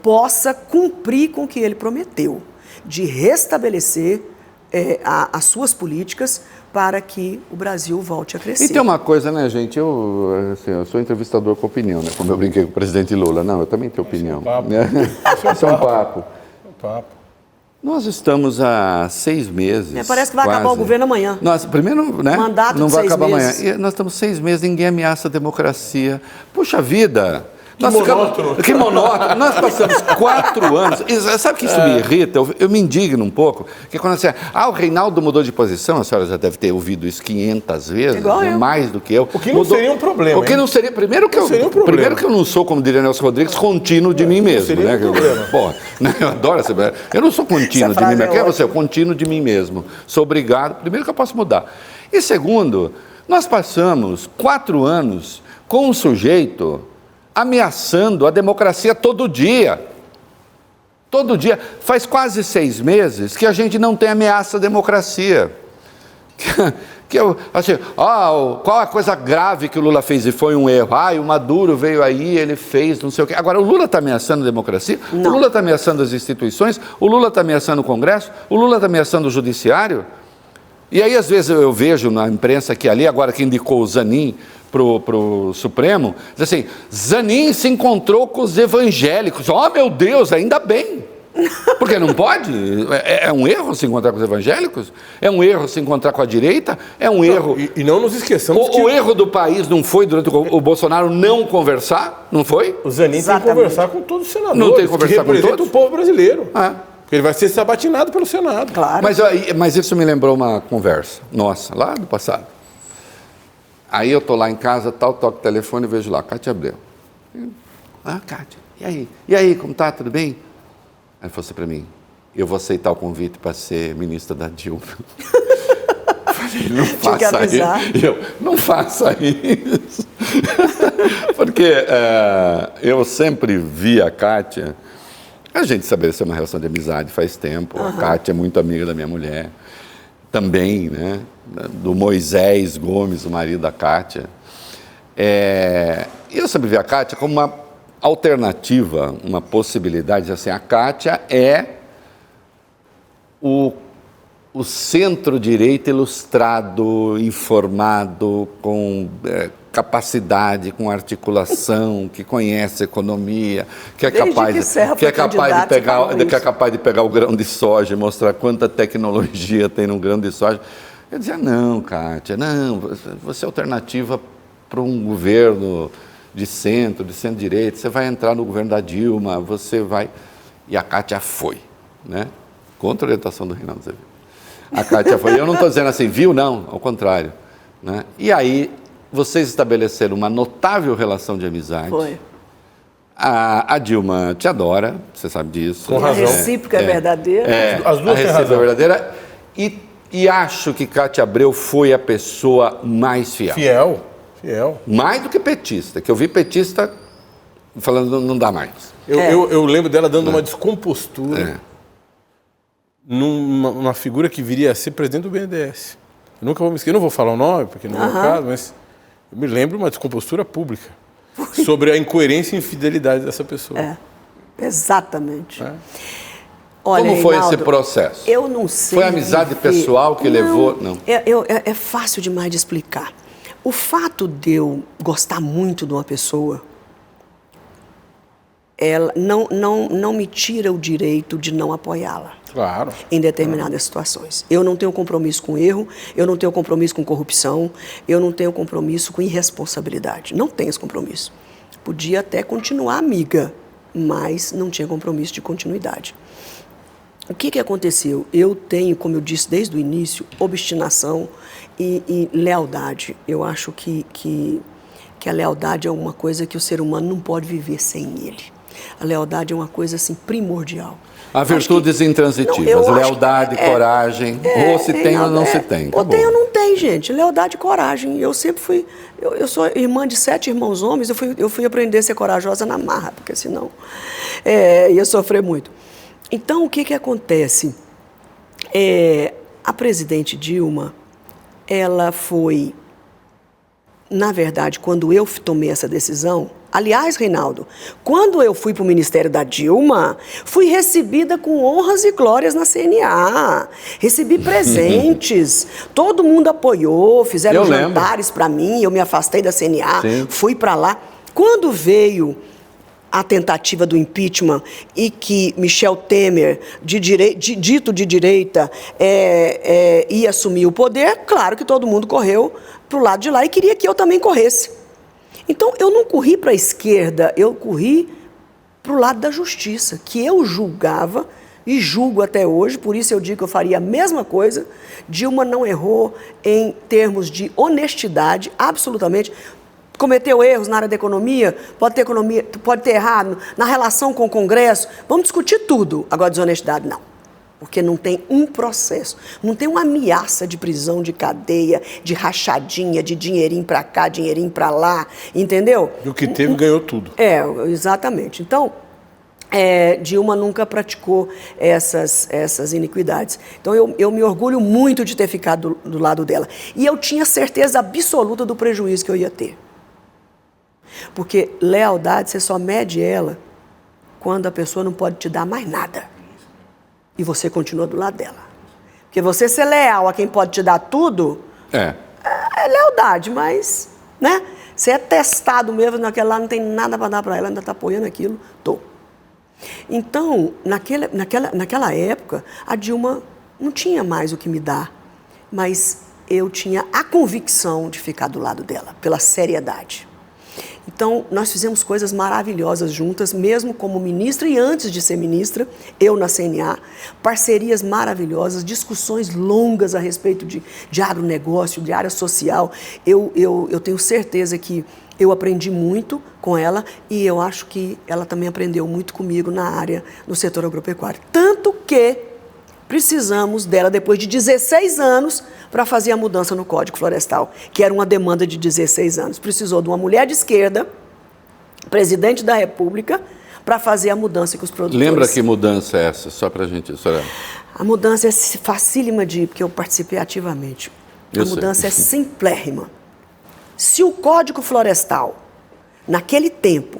possa cumprir com o que ele prometeu, de restabelecer as suas políticas para que o Brasil volte a crescer. E tem uma coisa, né, gente? Eu sou entrevistador com opinião, né? Como eu brinquei com o presidente Lula. Não, eu também tenho opinião. Isso é um papo. Nós estamos há 6 meses. Parece que vai quase acabar o governo amanhã. Primeiro, né? Mandato não de vai 6 acabar meses. amanhã. E nós estamos 6 meses, ninguém ameaça a democracia. Puxa vida! Que monótono. Nós passamos 4 anos. E sabe que isso me irrita? Eu me indigno um pouco. Porque quando você... o Reinaldo mudou de posição, a senhora já deve ter ouvido isso 500 vezes, igual eu. mais do que eu. O que não seria um problema. O que não seria... Primeiro que eu não sou, como diria Nelson Rodrigues, contínuo de mim mesmo. Seria Né? um problema. Pô, eu adoro essa... Eu não sou contínuo de mim mesmo. Quem é você? Contínuo de mim mesmo. Sou obrigado. Primeiro que eu posso mudar. E segundo, nós passamos 4 anos com um sujeito ameaçando a democracia todo dia. Todo dia. Faz quase 6 meses que a gente não tem ameaça à democracia. Qual a coisa grave que o Lula fez e foi um erro? O Maduro veio aí, ele fez não sei o quê. Agora, o Lula está ameaçando a democracia? Não. O Lula está ameaçando as instituições? O Lula está ameaçando o Congresso? O Lula está ameaçando o Judiciário? E aí, às vezes, eu vejo na imprensa que ali, agora que indicou o Zanin para o Supremo, diz assim, Zanin se encontrou com os evangélicos. Meu Deus, ainda bem. Porque não pode? É um erro se encontrar com os evangélicos? É um erro se encontrar com a direita? É um erro... E não nos esqueçamos que... O erro do país não foi, durante o Bolsonaro, não conversar? Não foi? O Zanin tem que conversar com todos os senadores. Não tem que conversar com todos? O povo brasileiro. Ele vai ser sabatinado pelo Senado. Claro. Mas isso me lembrou uma conversa nossa, lá do passado. Aí eu estou lá em casa, toco o telefone e vejo lá, Cátia Abreu. Cátia, e aí, como tá? Tudo bem? Aí falou assim para mim, eu vou aceitar o convite para ser ministra da Dilma. Falei, não faça isso. Não faça isso. Porque eu sempre vi a Cátia, a gente estabeleceu uma relação de amizade faz tempo, a Cátia é muito amiga da minha mulher, também, né? Do Moisés Gomes, o marido da Cátia. E eu sempre vi a Cátia como uma alternativa, uma possibilidade, assim, a Cátia é o centro-direita ilustrado, informado, com capacidade, com articulação, que conhece economia, que é capaz de pegar o grão de soja e mostrar quanta tecnologia tem no grão de soja. Eu dizia, não, Cátia, não, você é alternativa para um governo de centro-direita, você vai entrar no governo da Dilma, você vai... E a Cátia foi, né? Contra a orientação do Reinaldo Azevedo. A Cátia foi. Eu não estou dizendo assim, viu? Não, ao contrário. Né? E aí, vocês estabeleceram uma notável relação de amizade. Foi. A Dilma te adora, você sabe disso. Com razão. A recíproca é verdadeira. As duas têm razão. A recíproca é verdadeira. E acho que Cátia Abreu foi a pessoa mais fiel. Fiel. Mais do que petista, que eu vi petista falando não dá mais. Eu lembro dela dando uma descompostura numa figura que viria a ser presidente do BNDES. Eu nunca vou me esquecer, eu não vou falar o nome, porque não é o caso, mas eu me lembro uma descompostura pública sobre a incoerência e infidelidade dessa pessoa. Exatamente. Olha, como foi Reinaldo, esse processo? Eu não sei. Foi a amizade pessoal que levou? Não. É fácil demais de explicar. O fato de eu gostar muito de uma pessoa, ela não me tira o direito de não apoiá-la. Claro. Em determinadas situações. Eu não tenho compromisso com erro, eu não tenho compromisso com corrupção, eu não tenho compromisso com irresponsabilidade. Não tenho esse compromisso. Podia até continuar amiga, mas não tinha compromisso de continuidade. O que aconteceu? Eu tenho, como eu disse desde o início, obstinação e lealdade. Eu acho que a lealdade é uma coisa que o ser humano não pode viver sem ele. A lealdade é uma coisa assim primordial. Há virtudes intransitivas, lealdade, coragem, ou se tem ou não se tem. Ou tem ou não tem, gente. Lealdade e coragem. Eu sempre fui... Eu sou irmã de 7 irmãos homens, eu fui aprender a ser corajosa na marra, porque senão ia sofrer muito. Então, o que acontece? A presidente Dilma, ela foi, na verdade, quando eu tomei essa decisão... Aliás, Reinaldo, quando eu fui para o Ministério da Dilma, fui recebida com honras e glórias na CNA. Recebi presentes, todo mundo apoiou, fizeram jantares para mim, eu me afastei da CNA, fui para lá. Quando veio a tentativa do impeachment e que Michel Temer, dito de direita, ia assumir o poder, claro que todo mundo correu para o lado de lá e queria que eu também corresse. Então, eu não corri para a esquerda, eu corri para o lado da justiça, que eu julgava e julgo até hoje, por isso eu digo que eu faria a mesma coisa. Dilma não errou em termos de honestidade, absolutamente. Cometeu erros na área da economia, pode ter errado na relação com o Congresso, vamos discutir tudo. Agora, desonestidade, não. Porque não tem um processo, não tem uma ameaça de prisão, de cadeia, de rachadinha, de dinheirinho para cá, dinheirinho para lá, entendeu? E o que teve ganhou tudo. Exatamente. Então, Dilma nunca praticou essas iniquidades. Então, eu me orgulho muito de ter ficado do lado dela. E eu tinha certeza absoluta do prejuízo que eu ia ter. Porque lealdade, você só mede ela quando a pessoa não pode te dar mais nada. E você continua do lado dela. Porque você ser leal a quem pode te dar tudo é lealdade, mas, né? Você é testado mesmo, naquela lá não tem nada para dar para ela, ainda está apoiando aquilo, Então, naquela época, a Dilma não tinha mais o que me dar, mas eu tinha a convicção de ficar do lado dela, pela seriedade. Então, nós fizemos coisas maravilhosas juntas, mesmo como ministra e antes de ser ministra, eu na CNA, parcerias maravilhosas, discussões longas a respeito de agronegócio, de área social. Eu tenho certeza que eu aprendi muito com ela e eu acho que ela também aprendeu muito comigo na área, no setor agropecuário. Tanto que precisamos dela depois de 16 anos para fazer a mudança no Código Florestal, que era uma demanda de 16 anos. Precisou de uma mulher de esquerda, presidente da República, para fazer a mudança com os produtores. Lembra que mudança é essa? Só para a gente... A mudança é facílima porque eu participei ativamente. A mudança é simplérrima. Se o Código Florestal, naquele tempo,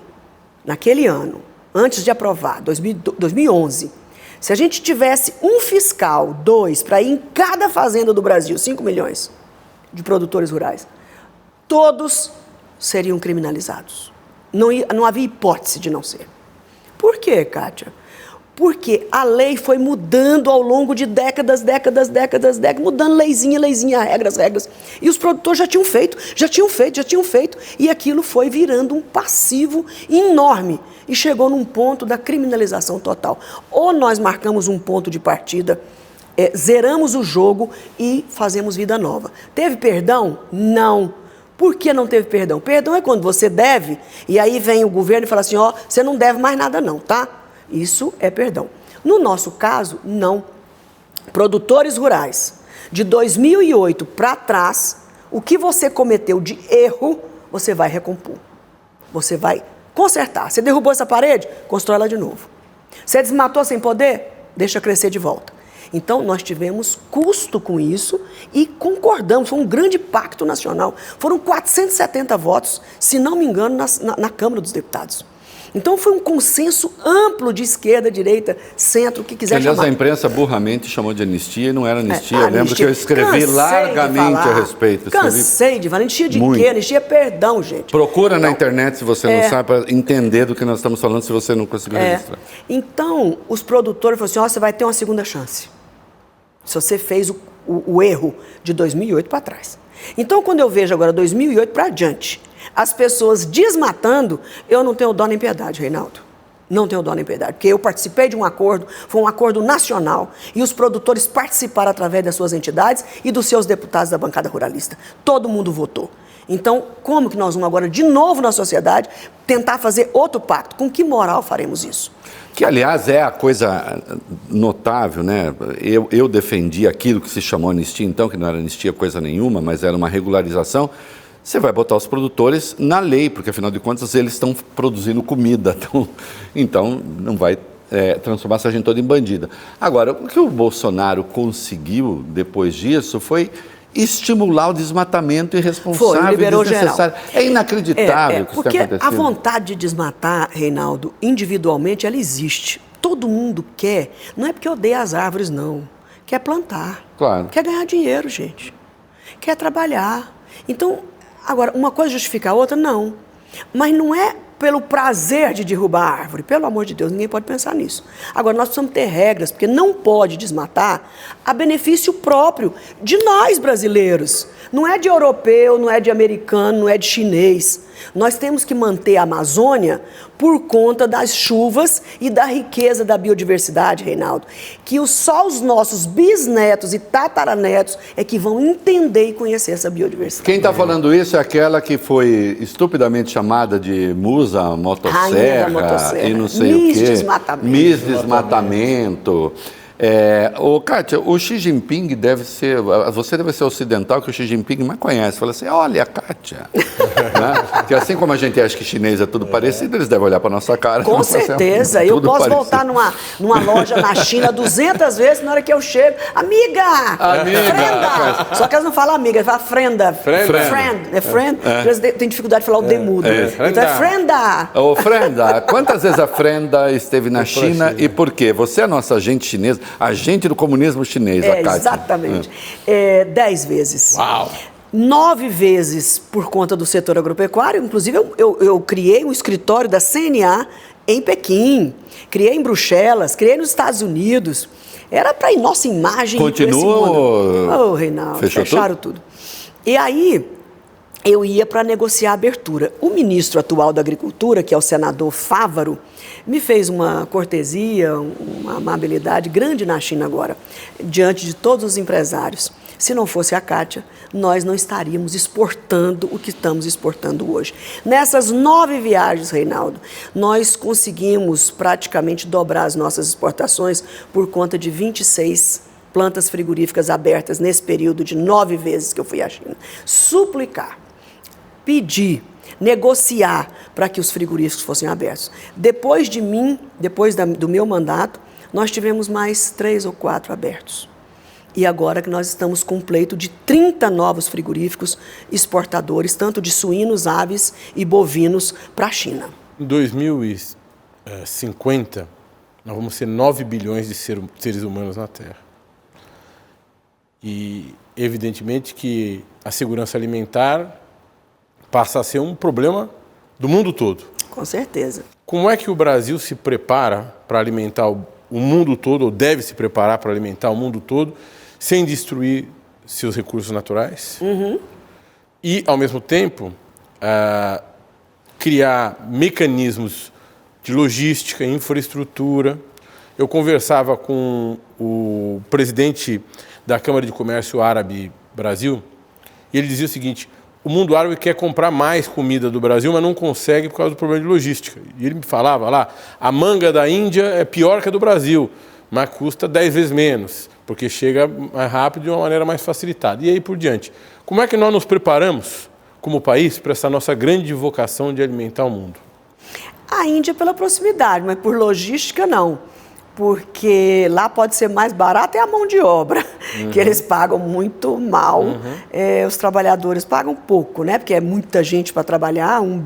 naquele ano, antes de aprovar, 2011, se a gente tivesse um fiscal, 2, para ir em cada fazenda do Brasil, 5 milhões de produtores rurais, todos seriam criminalizados. Não havia hipótese de não ser. Por quê, Kátia? Porque a lei foi mudando ao longo de décadas, mudando leizinha, regras. E os produtores já tinham feito, e aquilo foi virando um passivo enorme. E chegou num ponto da criminalização total. Ou nós marcamos um ponto de partida, zeramos o jogo e fazemos vida nova. Teve perdão? Não. Por que não teve perdão? Perdão é quando você deve, e aí vem o governo e fala assim, você não deve mais nada não, tá? Isso é perdão. No nosso caso, não. Produtores rurais, de 2008 para trás, o que você cometeu de erro, você vai recompor. Você vai consertar. Você derrubou essa parede? Constrói ela de novo. Você desmatou sem poder? Deixa crescer de volta. Então, nós tivemos custo com isso e concordamos. Foi um grande pacto nacional. Foram 470 votos, se não me engano, na Câmara dos Deputados. Então, foi um consenso amplo de esquerda, direita, centro, o que quiser chamar. Aliás, a imprensa burramente chamou de anistia e não era anistia. Eu lembro que eu escrevi largamente a respeito. Cansei de falar. Anistia de quê? Anistia é perdão, gente. Procura na internet, se você não sabe, para entender do que nós estamos falando, se você não conseguiu registrar. Então, os produtores falaram assim, você vai ter uma segunda chance. Se você fez o erro de 2008 para trás. Então, quando eu vejo agora 2008 para adiante, as pessoas desmatando, eu não tenho dó nem piedade, Reinaldo. Não tenho dó nem piedade, porque eu participei de um acordo, foi um acordo nacional, e os produtores participaram através das suas entidades e dos seus deputados da bancada ruralista. Todo mundo votou. Então, como que nós vamos agora, de novo na sociedade, tentar fazer outro pacto? Com que moral faremos isso? Que, aliás, é a coisa notável, né? Eu defendi aquilo que se chamou anistia, então, que não era anistia coisa nenhuma, mas era uma regularização. Você vai botar os produtores na lei, porque, afinal de contas, eles estão produzindo comida. Então não vai transformar essa gente toda em bandida. Agora, o que o Bolsonaro conseguiu depois disso foi estimular o desmatamento irresponsável e desnecessário. É inacreditável o que está acontecendo. Porque a vontade de desmatar, Reinaldo, individualmente, ela existe. Todo mundo quer, não é porque odeia as árvores, não. Quer plantar. Claro. Quer ganhar dinheiro, gente. Quer trabalhar. Então, agora, uma coisa justifica a outra? Não. Mas não é pelo prazer de derrubar a árvore. Pelo amor de Deus, ninguém pode pensar nisso. Agora, nós precisamos ter regras, porque não pode desmatar a benefício próprio de nós brasileiros. Não é de europeu, não é de americano, não é de chinês. Nós temos que manter a Amazônia por conta das chuvas e da riqueza da biodiversidade, Reinaldo. Que só os nossos bisnetos e tataranetos é que vão entender e conhecer essa biodiversidade. Quem está falando isso é aquela que foi estupidamente chamada de musa motosserra e não sei o quê. Desmatamento. Miss Desmatamento. Kátia, o Xi Jinping deve ser, você deve ser ocidental que o Xi Jinping mais conhece. Fala assim, olha a Kátia. Né? Que assim como a gente acha que chinês é tudo parecido, eles devem olhar para nossa cara. Com certeza. Eu posso voltar numa loja na China 200 vezes, na hora que eu chego, amiga! Frenda! Só que elas não falam amiga, elas falam frenda. Friend. Eles têm dificuldade de falar o demudo. Então é frenda! Ô, Frenda, quantas vezes a Frenda esteve na China e por quê? Você é nossa agente chinesa, agente do comunismo chinês, a Kátia. Exatamente. 10 vezes. Uau! 9 vezes por conta do setor agropecuário. Inclusive, eu criei um escritório da CNA em Pequim, criei em Bruxelas, criei nos Estados Unidos. Era para nossa imagem. Continua? Reinaldo, fecharam tudo. E aí, eu ia para negociar a abertura. O ministro atual da Agricultura, que é o senador Fávaro, me fez uma cortesia, uma amabilidade grande na China agora, diante de todos os empresários. Se não fosse a Kátia, nós não estaríamos exportando o que estamos exportando hoje. Nessas 9 viagens, Reinaldo, nós conseguimos praticamente dobrar as nossas exportações por conta de 26 plantas frigoríficas abertas nesse período de 9 vezes que eu fui à China. Suplicar, pedir, negociar para que os frigoríficos fossem abertos. Depois de mim, do meu mandato, nós tivemos mais 3 ou 4 abertos. E agora que nós estamos com um pleito de 30 novos frigoríficos exportadores, tanto de suínos, aves e bovinos, para a China. Em 2050, nós vamos ser 9 bilhões de seres humanos na Terra. E, evidentemente, que a segurança alimentar passa a ser um problema do mundo todo. Com certeza. Como é que o Brasil se prepara para alimentar o mundo todo, ou deve se preparar para alimentar o mundo todo, sem destruir seus recursos naturais? E, ao mesmo tempo, criar mecanismos de logística, infraestrutura. Eu conversava com o presidente da Câmara de Comércio Árabe Brasil, e ele dizia o seguinte: o mundo árabe quer comprar mais comida do Brasil, mas não consegue por causa do problema de logística. E ele me falava lá, a manga da Índia é pior que a do Brasil, mas custa 10 vezes menos, porque chega mais rápido de uma maneira mais facilitada. E aí por diante. Como é que nós nos preparamos como país para essa nossa grande vocação de alimentar o mundo? A Índia pela proximidade, mas por logística não. Porque lá pode ser mais barato é a mão de obra, que eles pagam muito mal. Os trabalhadores pagam pouco, né? Porque é muita gente para trabalhar, 1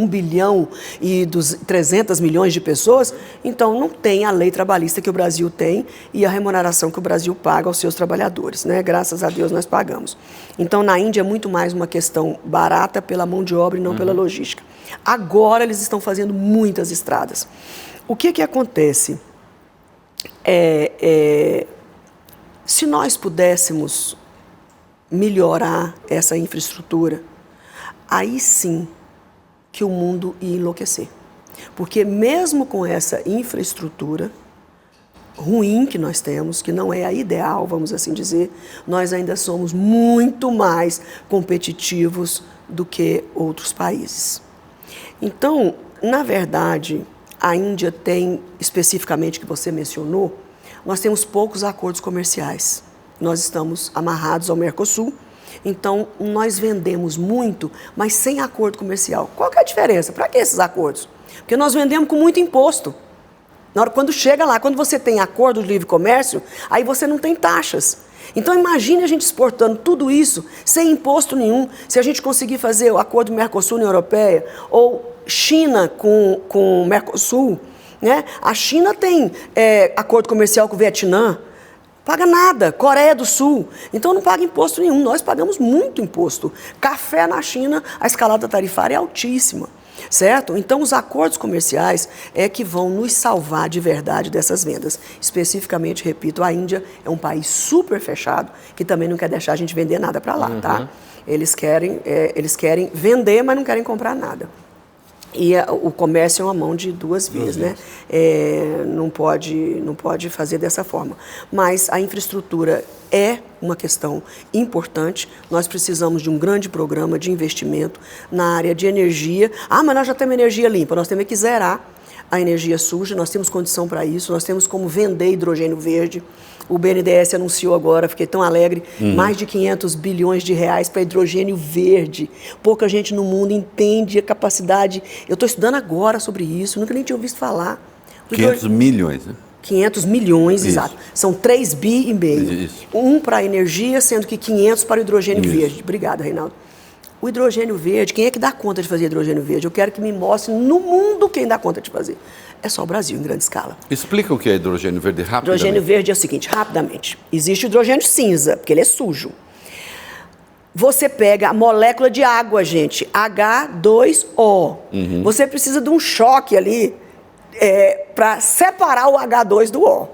bilhão e 300 milhões de pessoas. Então, não tem a lei trabalhista que o Brasil tem e a remuneração que o Brasil paga aos seus trabalhadores, né? Graças a Deus nós pagamos. Então, na Índia é muito mais uma questão barata pela mão de obra e não pela logística. Agora, eles estão fazendo muitas estradas. O que acontece? Se nós pudéssemos melhorar essa infraestrutura, aí sim que o mundo ia enlouquecer. Porque mesmo com essa infraestrutura ruim que nós temos, que não é a ideal, vamos assim dizer, nós ainda somos muito mais competitivos do que outros países. Então, na verdade, a Índia tem, especificamente que você mencionou, nós temos poucos acordos comerciais. Nós estamos amarrados ao Mercosul, então nós vendemos muito, mas sem acordo comercial. Qual que é a diferença? Para que esses acordos? Porque nós vendemos com muito imposto. Quando chega lá, quando você tem acordo de livre comércio, aí você não tem taxas. Então imagine a gente exportando tudo isso sem imposto nenhum, se a gente conseguir fazer o acordo Mercosul-União Europeia ou China com o Mercosul, né? A China tem acordo comercial com o Vietnã, paga nada, Coreia do Sul, então não paga imposto nenhum, nós pagamos muito imposto. Café na China, a escalada tarifária é altíssima, certo? Então os acordos comerciais é que vão nos salvar de verdade dessas vendas. Especificamente, repito, a Índia é um país super fechado, que também não quer deixar a gente vender nada para lá, tá? Eles querem vender, mas não querem comprar nada. E o comércio é uma mão de duas vias, né? Não pode fazer dessa forma. Mas a infraestrutura é uma questão importante. Nós precisamos de um grande programa de investimento na área de energia. Mas nós já temos energia limpa, nós temos que zerar a energia suja, nós temos condição para isso, nós temos como vender hidrogênio verde. O BNDES anunciou agora, fiquei tão alegre, mais de 500 bilhões de reais para hidrogênio verde. Pouca gente no mundo entende a capacidade. Eu estou estudando agora sobre isso, nunca nem tinha ouvido falar. 500 milhões, né? 500 milhões, Isso. exato. São 3 bi e meio. Isso. Um para a energia, sendo que 500 para o hidrogênio Isso. verde. Obrigada, Reinaldo. O hidrogênio verde, quem é que dá conta de fazer hidrogênio verde? Eu quero que me mostre no mundo quem dá conta de fazer. É só o Brasil, em grande escala. Explica o que é hidrogênio verde rapidamente. Hidrogênio verde é o seguinte, rapidamente. Existe o hidrogênio cinza, porque ele é sujo. Você pega a molécula de água, gente, H2O. Você precisa de um choque ali para separar o H2 do O.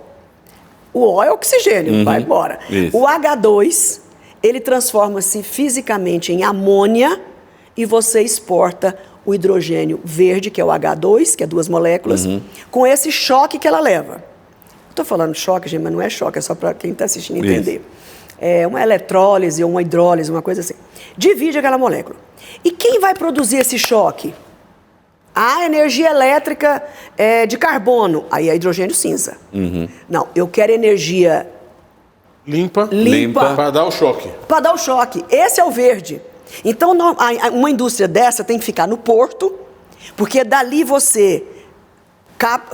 O O é oxigênio, vai embora. Isso. O H2, ele transforma-se fisicamente em amônia e você exporta o hidrogênio verde, que é o H2, que é 2 moléculas, com esse choque que ela leva. Estou falando choque, gente, mas não é choque, é só para quem está assistindo entender. Isso. É uma eletrólise ou uma hidrólise, uma coisa assim. Divide aquela molécula. E quem vai produzir esse choque? A energia elétrica de carbono, aí é hidrogênio cinza. Não, eu quero energia Limpa. limpa. Para dar o choque. Para dar o choque. Esse é o verde. Então, uma indústria dessa tem que ficar no porto, porque dali você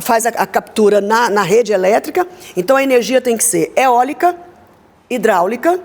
faz a captura na rede elétrica. Então, a energia tem que ser eólica, hidráulica,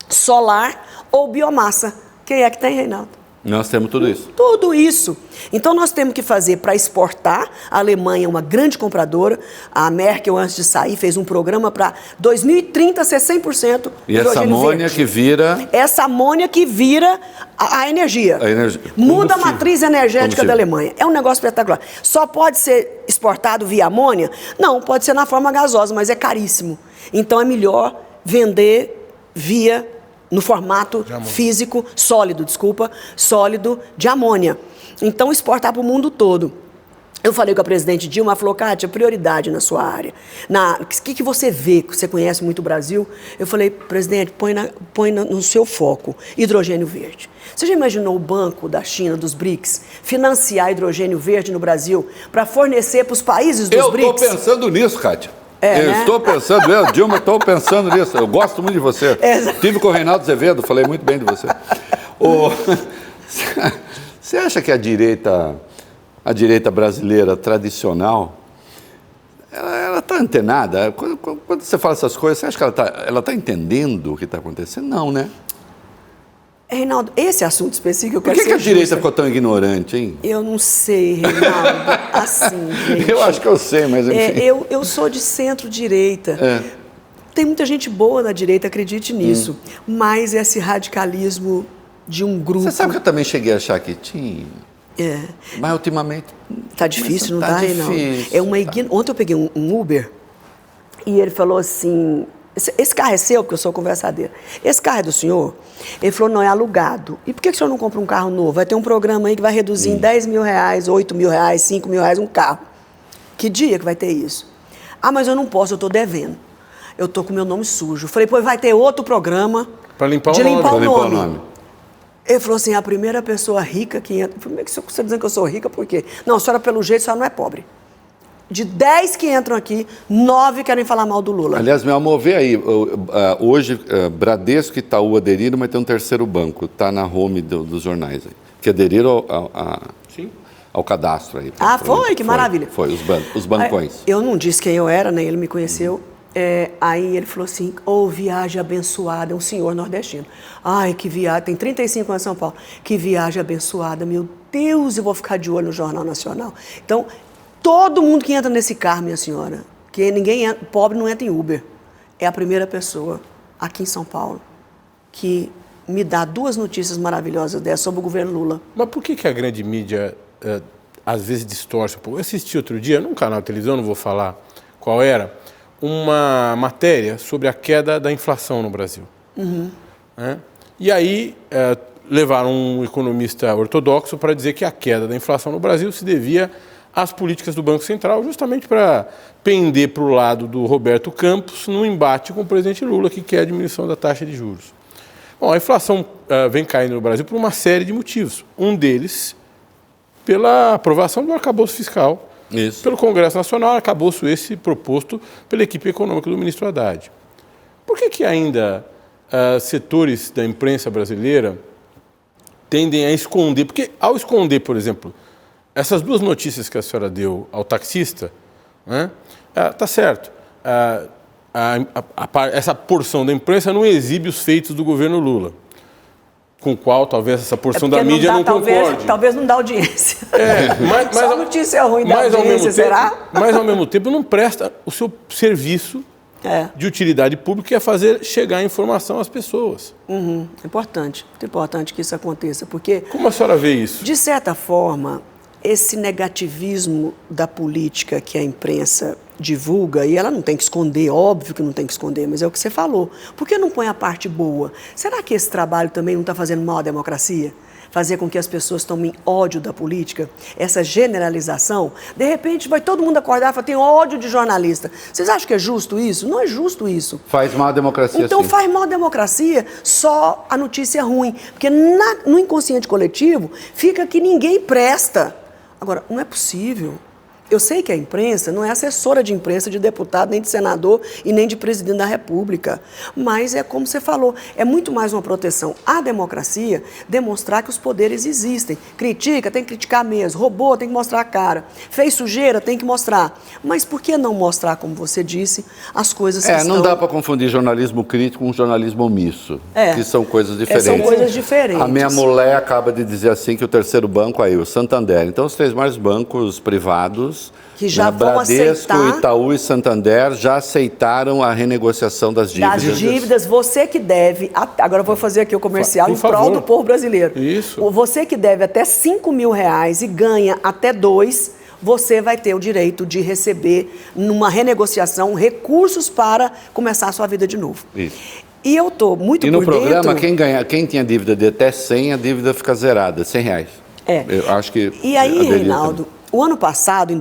solar ou biomassa. Quem é que tem, Reinaldo? Nós temos tudo isso. Tudo isso. Então, nós temos que fazer para exportar. A Alemanha é uma grande compradora. A Merkel, antes de sair, fez um programa para 2030 ser 100% E essa amônia que vira... Essa amônia que vira a energia. A energia. Muda a Combustível. matriz energética Combustível. da Alemanha. É um negócio espetacular. Só pode ser exportado via amônia? Não, pode ser na forma gasosa, mas é caríssimo. Então, é melhor vender no formato físico, sólido de amônia. Então, exportar para o mundo todo. Eu falei com a presidente Dilma, ela falou, Kátia, prioridade na sua área. O que você vê, que você conhece muito o Brasil? Eu falei, presidente, põe no seu foco hidrogênio verde. Você já imaginou o Banco da China, dos BRICS, financiar hidrogênio verde no Brasil para fornecer para os países dos BRICS? Eu estou pensando nisso, Kátia. Né? Estou pensando, Dilma, estou pensando nisso. Eu gosto muito de você. Estive com o Reinaldo Azevedo, falei muito bem de você. Você acha que a direita brasileira tradicional, ela está antenada? Quando você fala essas coisas, você acha que ela tá entendendo o que está acontecendo? Não, né? Reinaldo, esse assunto específico eu Por quero que a ser direita justa. ficou tão ignorante, hein? Eu não sei, Reinaldo. Assim, gente. Eu acho que eu sei, mas enfim. Eu sou de centro-direita. Tem muita gente boa na direita, acredite nisso. Mas esse radicalismo de um grupo... Você sabe que eu também cheguei a achar que tinha... Mas ultimamente... Tá difícil, não tá tá, Reinaldo? difícil, Ontem eu peguei um Uber e ele falou assim... Esse carro é seu, porque eu sou conversadeira. Esse carro é do senhor? Ele falou, não, é alugado. E por que o senhor não compra um carro novo? Vai ter um programa aí que vai reduzir em 10 mil reais, 8 mil reais, 5 mil reais um carro. Que dia que vai ter isso? Ah, mas eu não posso, eu estou devendo. Eu estou com meu nome sujo. Falei, pois vai ter outro programa Para limpar de o nome. limpar o Pra limpar o nome. nome. Ele falou assim, a primeira pessoa rica que entra... Eu falei, mas você está dizendo que eu sou rica por quê? Não, a senhora, pelo jeito, a senhora não é pobre. De 10 que entram aqui, 9 querem falar mal do Lula. Aliás, meu amor, vê aí, hoje Bradesco e Itaú aderiram, mas tem um terceiro banco, está na home dos jornais aí, que aderiram ao cadastro aí. Foi? Que maravilha. Foi, os bancões. Eu não disse quem eu era, né? Ele me conheceu. Aí ele falou assim, viagem abençoada, é um senhor nordestino. Ai, que viagem, tem 35 anos em São Paulo. Que viagem abençoada, meu Deus, eu vou ficar de olho no Jornal Nacional. Então, todo mundo que entra nesse carro, minha senhora, que pobre não entra em Uber, é a primeira pessoa aqui em São Paulo que me dá 2 notícias maravilhosas dessas sobre o governo Lula. Mas por que a grande mídia às vezes distorce um pouco? Eu assisti outro dia, num canal de televisão, não vou falar qual era, uma matéria sobre a queda da inflação no Brasil. E aí levaram um economista ortodoxo para dizer que a queda da inflação no Brasil se devia às políticas do Banco Central, justamente para pender para o lado do Roberto Campos no embate com o presidente Lula, que quer a diminuição da taxa de juros. Bom, a inflação vem caindo no Brasil por uma série de motivos. Um deles, pela aprovação do arcabouço fiscal Isso. pelo Congresso Nacional, acabou-se esse proposto pela equipe econômica do ministro Haddad. Por que ainda setores da imprensa brasileira tendem a esconder? Porque ao esconder, por exemplo, essas duas notícias que a senhora deu ao taxista, né, tá certo, essa porção da imprensa não exibe os feitos do governo Lula, com o qual talvez essa porção da mídia não concorde. Talvez não dá audiência. Mas só notícia ruim da audiência, será? Mas, ao mesmo tempo, não presta o seu serviço de utilidade pública, que é fazer chegar a informação às pessoas. Importante, muito importante que isso aconteça, porque... Como a senhora vê isso? De certa forma, esse negativismo da política que a imprensa divulga, e ela não tem que esconder, óbvio que não tem que esconder, mas é o que você falou. Por que não põe a parte boa? Será que esse trabalho também não está fazendo mal à democracia? Fazer com que as pessoas tomem ódio da política, essa generalização, de repente vai todo mundo acordar e falar, tem ódio de jornalista. Vocês acham que é justo isso? Não é justo isso. Faz mal à democracia, então, sim. faz mal à democracia só a notícia ruim, porque no inconsciente coletivo fica que ninguém presta. Agora, não é possível. Eu sei que a imprensa não é assessora de imprensa de deputado, nem de senador e nem de presidente da República. Mas é como você falou, é muito mais uma proteção à democracia demonstrar que os poderes existem. Critica, tem que criticar mesmo. Roubou, tem que mostrar a cara. Fez sujeira, tem que mostrar. Mas por que não mostrar, como você disse, as coisas que estão... Não dá para confundir jornalismo crítico com jornalismo omisso, que são coisas diferentes. São coisas diferentes. A minha mulher acaba de dizer assim que o terceiro banco aí, o Santander. Então, os três maiores bancos privados, que já vão Bradesco, aceitar... Itaú e Santander já aceitaram a renegociação das dívidas. Das dívidas, você que deve... Agora eu vou fazer aqui o comercial em prol do povo brasileiro. Isso. Você que deve até R$5.000 e ganha até 2, você vai ter o direito de receber, numa renegociação, recursos para começar a sua vida de novo. Isso. E eu estou muito por dentro... E no programa, quem tinha dívida de até 100, a dívida fica zerada, R$100. Eu acho que... E aí, Reinaldo... O ano passado,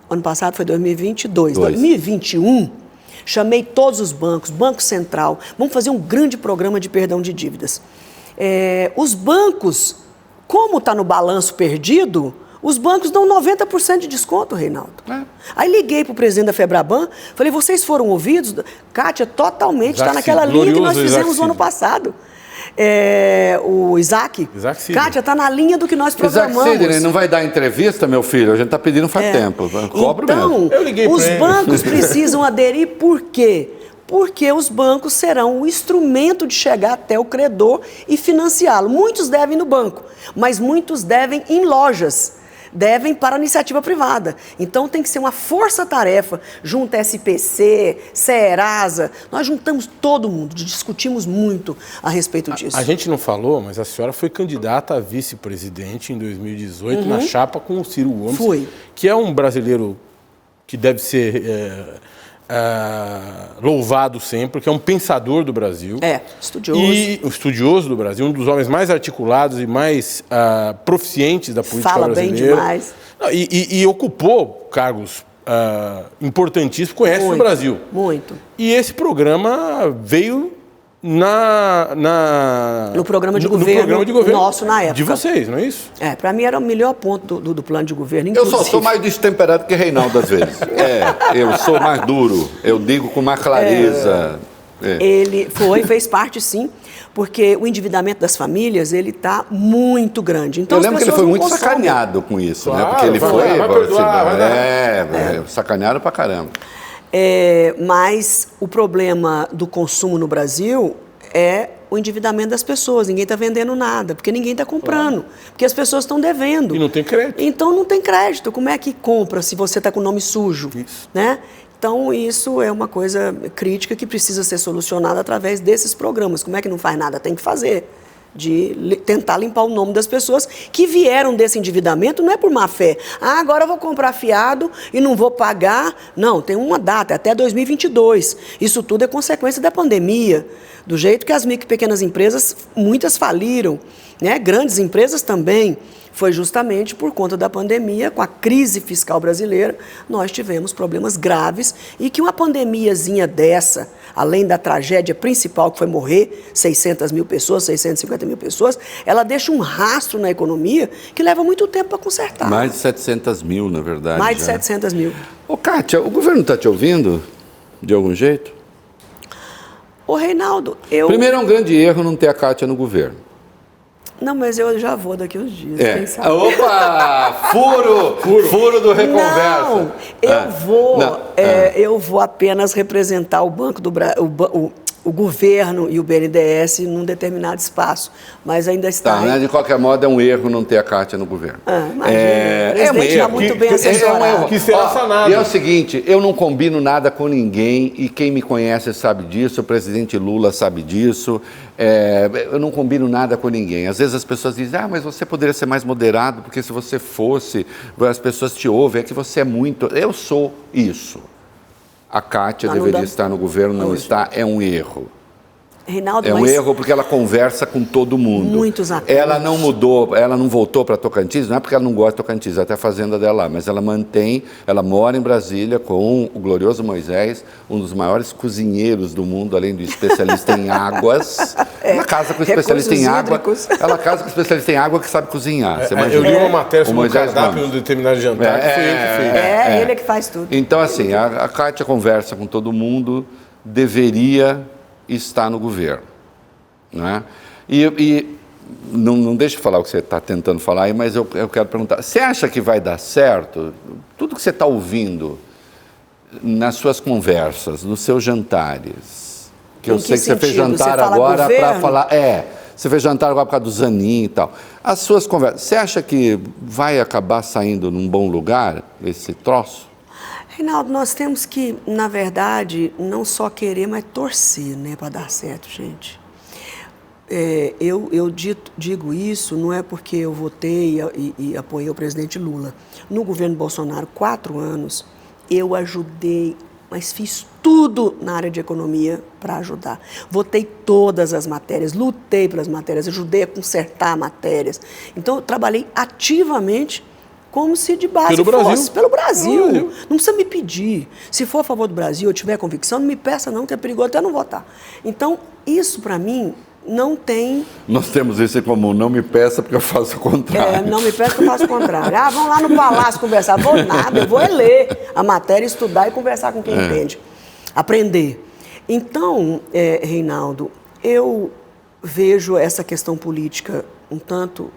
ano passado foi 2022. 2021, chamei todos os bancos, Banco Central, vamos fazer um grande programa de perdão de dívidas. Os bancos, como está no balanço perdido, os bancos dão 90% de desconto, Reinaldo. Aí liguei para o presidente da Febraban, falei, vocês foram ouvidos? Kátia, totalmente, está naquela linha que nós fizemos no ano passado. O Isaac Kátia, está na linha do que nós programamos. Isaac Sidney, não vai dar entrevista, meu filho? A gente está pedindo faz tempo. Cobro mesmo. Eu liguei os bancos precisam aderir, por quê? Porque os bancos serão o instrumento de chegar até o credor e financiá-lo. Muitos devem no banco, mas muitos devem em lojas. Devem para a iniciativa privada. Então tem que ser uma força-tarefa, junto SPC, Serasa. Nós juntamos todo mundo, discutimos muito a respeito disso. A gente não falou, mas a senhora foi candidata a vice-presidente em 2018 na chapa com o Ciro Gomes. Fui. Que é um brasileiro que deve ser louvado sempre, que é um pensador do Brasil. Estudioso. E um estudioso do Brasil, um dos homens mais articulados e mais proficientes da política brasileira. Fala bem demais. E ocupou cargos importantíssimos, conhece o Brasil. Muito. E esse programa veio no programa de governo nosso na época. De vocês, não é isso? Para mim era o melhor ponto do plano de governo. Inclusive. Eu só sou mais destemperado que Reinaldo às vezes. Eu sou mais duro, eu digo com mais clareza. Ele fez parte, sim, porque o endividamento das famílias, ele está muito grande. Então, eu lembro que ele foi muito sacaneado com isso, né? Porque ele sacaneado pra caramba. Mas o problema do consumo no Brasil é o endividamento das pessoas. Ninguém está vendendo nada, porque ninguém está comprando, porque as pessoas estão devendo. E não tem crédito. Então não tem crédito. Como é que compra se você está com o nome sujo? Isso. Né? Então isso é uma coisa crítica que precisa ser solucionada através desses programas. Como é que não faz nada? Tem que fazer. De tentar limpar o nome das pessoas que vieram desse endividamento, não é por má fé. Agora eu vou comprar fiado e não vou pagar. Não, tem uma data, até 2022. Isso tudo é consequência da pandemia. Do jeito que as micro e pequenas empresas, muitas faliram. né? Grandes empresas também. Foi justamente por conta da pandemia, com a crise fiscal brasileira, nós tivemos problemas graves e que uma pandemiazinha dessa, além da tragédia principal que foi morrer 600 mil pessoas, 650 mil pessoas, ela deixa um rastro na economia que leva muito tempo para consertar. Mais de 700 mil, na verdade. Mais de já. 700 mil. Ô, Kátia, o governo está te ouvindo de algum jeito? Ô, Reinaldo, eu... Primeiro, é um grande erro não ter a Kátia no governo. Não, mas eu já vou daqui uns dias. Quem sabe? Opa! Furo do Reconversa. Não, eu vou apenas representar o Banco do o governo e o BNDES num determinado espaço, mas ainda está... Tá, né? De qualquer modo, é um erro não ter a Kátia no governo. Imagina, o presidente está muito bem assessorado. Que será sanado. E é o seguinte, eu não combino nada com ninguém, e quem me conhece sabe disso, o presidente Lula sabe disso, eu não combino nada com ninguém. Às vezes as pessoas dizem, mas você poderia ser mais moderado, porque se você fosse, as pessoas te ouvem, é que você é muito... Eu sou isso. A Kátia deveria estar no governo, não está, é um erro. Reinaldo, é um erro porque ela conversa com todo mundo. Muitos acordos. Ela não mudou, ela não voltou para Tocantins, não é porque ela não gosta de Tocantins, até a fazenda dela lá, mas ela mora em Brasília com o glorioso Moisés, um dos maiores cozinheiros do mundo, além do especialista em águas. Ela casa com o especialista em água. Ela casa com o especialista em água que sabe cozinhar. Eu li uma matéria sobre o cardápio de um determinado jantar que foi ele que fez. Ele é que faz tudo. Então, assim, a Kátia conversa com todo mundo, deveria está no governo, né? E não deixe de falar o que você está tentando falar aí, mas eu quero perguntar, você acha que vai dar certo? Tudo que você está ouvindo nas suas conversas, nos seus jantares, que eu sei que você fez jantar agora para falar, você fez jantar agora por causa do Zanin e tal, as suas conversas, você acha que vai acabar saindo num bom lugar esse troço? Reinaldo, nós temos que, na verdade, não só querer, mas torcer, né, para dar certo, gente. Eu digo isso, não é porque eu votei e apoiei o presidente Lula. No governo Bolsonaro, 4 anos, eu ajudei, mas fiz tudo na área de economia para ajudar. Votei todas as matérias, lutei pelas matérias, ajudei a consertar matérias. Então, eu trabalhei ativamente como se de base fosse. Pelo Brasil. Não precisa me pedir. Se for a favor do Brasil, eu tiver convicção, não me peça não, que é perigoso até não votar. Então, isso para mim não tem... Nós temos isso em comum, não me peça porque eu faço o contrário. Não me peça porque eu faço o contrário. Vamos lá no palácio conversar. Vou nada, eu vou ler a matéria, estudar e conversar com quem entende. Aprender. Então, Reinaldo, eu vejo essa questão política um tanto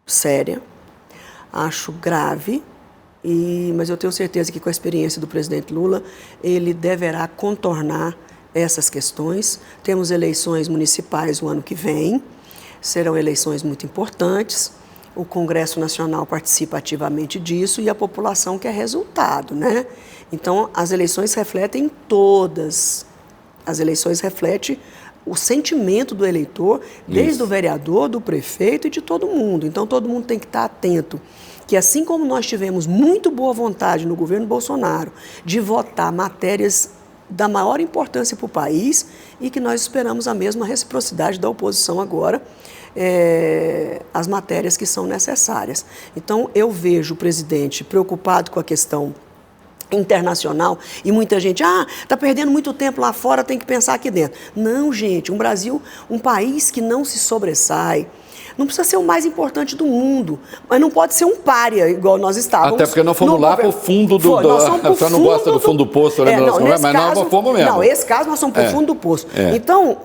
séria, acho grave, mas eu tenho certeza que com a experiência do presidente Lula, ele deverá contornar essas questões. Temos eleições municipais o ano que vem, serão eleições muito importantes, o Congresso Nacional participa ativamente disso e a população quer resultado, né? Então, as eleições refletem todas, as eleições refletem o sentimento do eleitor, desde o vereador, do prefeito e de todo mundo. Então, todo mundo tem que estar atento que, assim como nós tivemos muito boa vontade no governo Bolsonaro de votar matérias da maior importância para o país e que nós esperamos a mesma reciprocidade da oposição agora, as matérias que são necessárias. Então, eu vejo o presidente preocupado com a questão internacional e muita gente, está perdendo muito tempo lá fora, tem que pensar aqui dentro. Não, gente, um país que não se sobressai, não precisa ser o mais importante do mundo, mas não pode ser um pária igual nós estávamos. Até porque nós fomos lá para o fundo do... Você não gosta do fundo do poço, mas nós fomos mesmo. Não, esse caso nós somos para o fundo do poço. Então,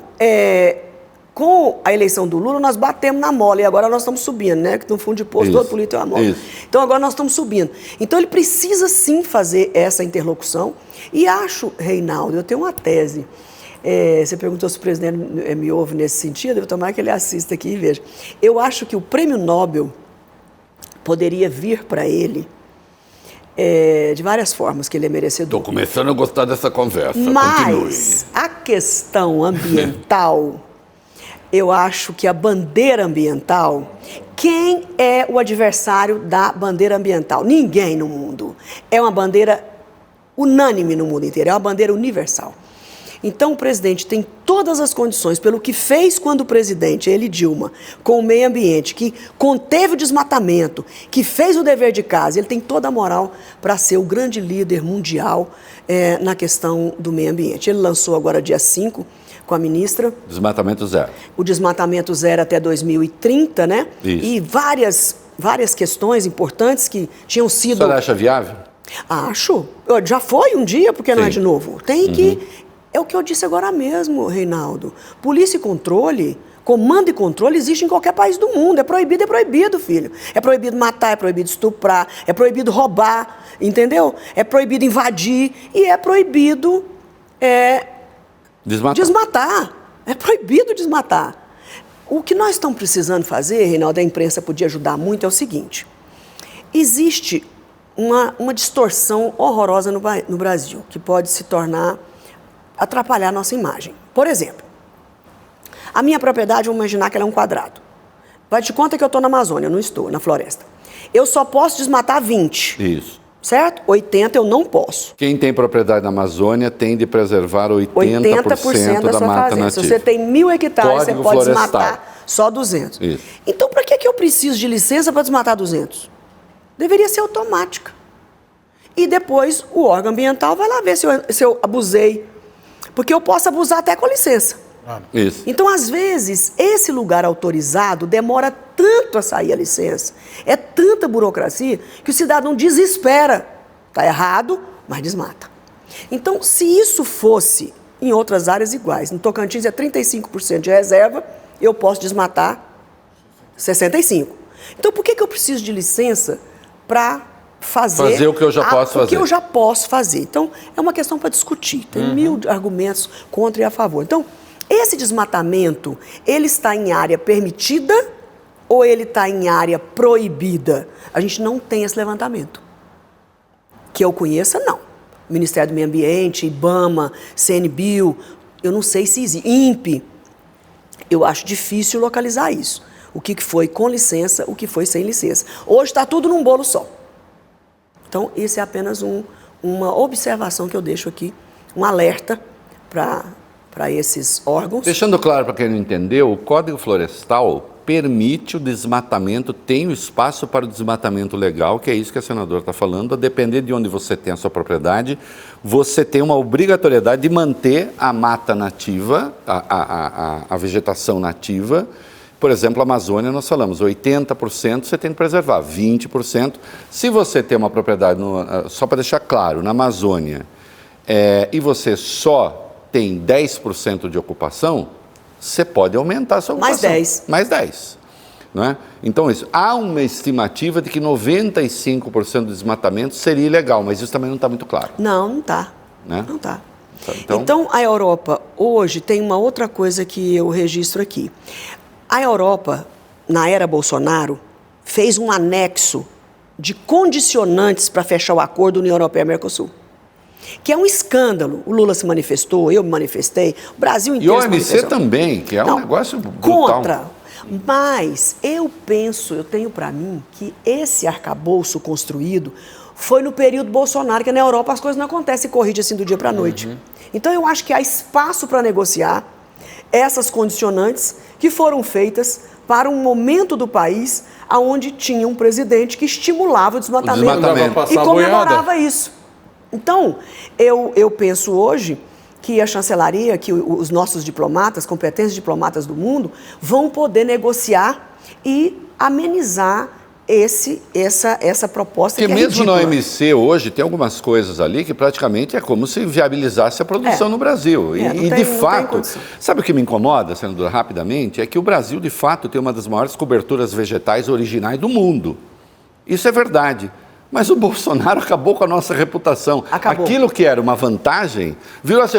com a eleição do Lula, nós batemos na mola e agora nós estamos subindo, né? Que no fundo de poço, todo político é uma mola. Então, agora nós estamos subindo. Então, ele precisa sim fazer essa interlocução e acho, Reinaldo, eu tenho uma tese. Você perguntou se o presidente me ouve nesse sentido, eu tomara que ele assista aqui e veja. Eu acho que o prêmio Nobel poderia vir para ele de várias formas, que ele é merecedor. Estou começando a gostar dessa conversa. Mas a questão ambiental, eu acho que a bandeira ambiental, quem é o adversário da bandeira ambiental? Ninguém no mundo. É uma bandeira unânime no mundo inteiro, é uma bandeira universal. Então, o presidente tem todas as condições, pelo que fez quando presidente, ele Dilma, com o meio ambiente, que conteve o desmatamento, que fez o dever de casa, ele tem toda a moral para ser o grande líder mundial na questão do meio ambiente. Ele lançou agora, dia 5, com a ministra... Desmatamento zero. O desmatamento zero até 2030, né? Isso. E várias questões importantes que tinham sido... A senhora acha viável? Acho. Já foi um dia, porque não é Sim. de novo. Tem que... É o que eu disse agora mesmo, Reinaldo. Polícia e controle, comando e controle existe em qualquer país do mundo. É proibido, filho. É proibido matar, é proibido estuprar, é proibido roubar, entendeu? É proibido invadir e é proibido desmatar. É proibido desmatar. O que nós estamos precisando fazer, Reinaldo, a imprensa podia ajudar muito, é o seguinte. Existe uma distorção horrorosa no Brasil, que pode se atrapalhar a nossa imagem. Por exemplo, a minha propriedade, vamos imaginar que ela é um quadrado. Vai de conta que eu estou na Amazônia, eu não estou, na floresta. Eu só posso desmatar 20. Isso. Certo? 80 eu não posso. Quem tem propriedade na Amazônia tem de preservar 80% da sua mata fazenda. nativa. Se você tem 1.000 hectares, Código você pode florestal. desmatar só 200. Isso. Então, para que eu preciso de licença para desmatar 200? Deveria ser automática. E depois o órgão ambiental vai lá ver se eu abusei. Porque eu posso abusar até com licença. Isso. Então, às vezes, esse lugar autorizado demora tanto a sair a licença, é tanta burocracia, que o cidadão desespera. Está errado, mas desmata. Então, se isso fosse em outras áreas iguais, no Tocantins é 35% de reserva, eu posso desmatar 65%. Então, por que eu preciso de licença para fazer o que eu já posso fazer? O que eu já posso fazer. Então, é uma questão para discutir. Tem 1.000 argumentos contra e a favor. Então, esse desmatamento, ele está em área permitida ou ele está em área proibida? A gente não tem esse levantamento. Que eu conheça, não. Ministério do Meio Ambiente, IBAMA, CNBio, eu não sei se existe. INPE, eu acho difícil localizar isso. O que foi com licença, o que foi sem licença. Hoje está tudo num bolo só. Então, esse é apenas uma observação que eu deixo aqui, um alerta para esses órgãos. Deixando claro para quem não entendeu, o Código Florestal permite o desmatamento, tem o espaço para o desmatamento legal, que é isso que a senadora está falando, a depender de onde você tem a sua propriedade, você tem uma obrigatoriedade de manter a mata nativa, a vegetação nativa. Por exemplo, a Amazônia, nós falamos, 80% você tem que preservar, 20%. Se você tem uma propriedade, só para deixar claro, na Amazônia, e você só tem 10% de ocupação, você pode aumentar a sua ocupação. Mais 10. Não é? Então, há uma estimativa de que 95% do desmatamento seria ilegal, mas isso também não está muito claro. Não está. Né? Não está. Então, a Europa, hoje, tem uma outra coisa que eu registro aqui. A Europa, na era Bolsonaro, fez um anexo de condicionantes para fechar o acordo União Europeia-Mercosul. Que é um escândalo. O Lula se manifestou, eu me manifestei, o Brasil inteiro se manifestou. E o OMC também, que é um negócio brutal. Contra. Mas eu tenho para mim que esse arcabouço construído foi no período Bolsonaro, que na Europa as coisas não acontecem e corrige assim do dia para a noite. Então eu acho que há espaço para negociar essas condicionantes que foram feitas para um momento do país onde tinha um presidente que estimulava o desmatamento. E comemorava isso. Então, eu penso hoje que a chancelaria, que os nossos diplomatas, competentes diplomatas do mundo, vão poder negociar e amenizar essa proposta que é mesmo ridícula. na OMC hoje tem algumas coisas ali que praticamente é como se viabilizasse a produção no Brasil. De fato, sabe o que me incomoda, senadora, rapidamente? É que o Brasil, de fato, tem uma das maiores coberturas vegetais originais do mundo. Isso é verdade. Mas o Bolsonaro acabou com a nossa reputação. Acabou. Aquilo que era uma vantagem, virou assim,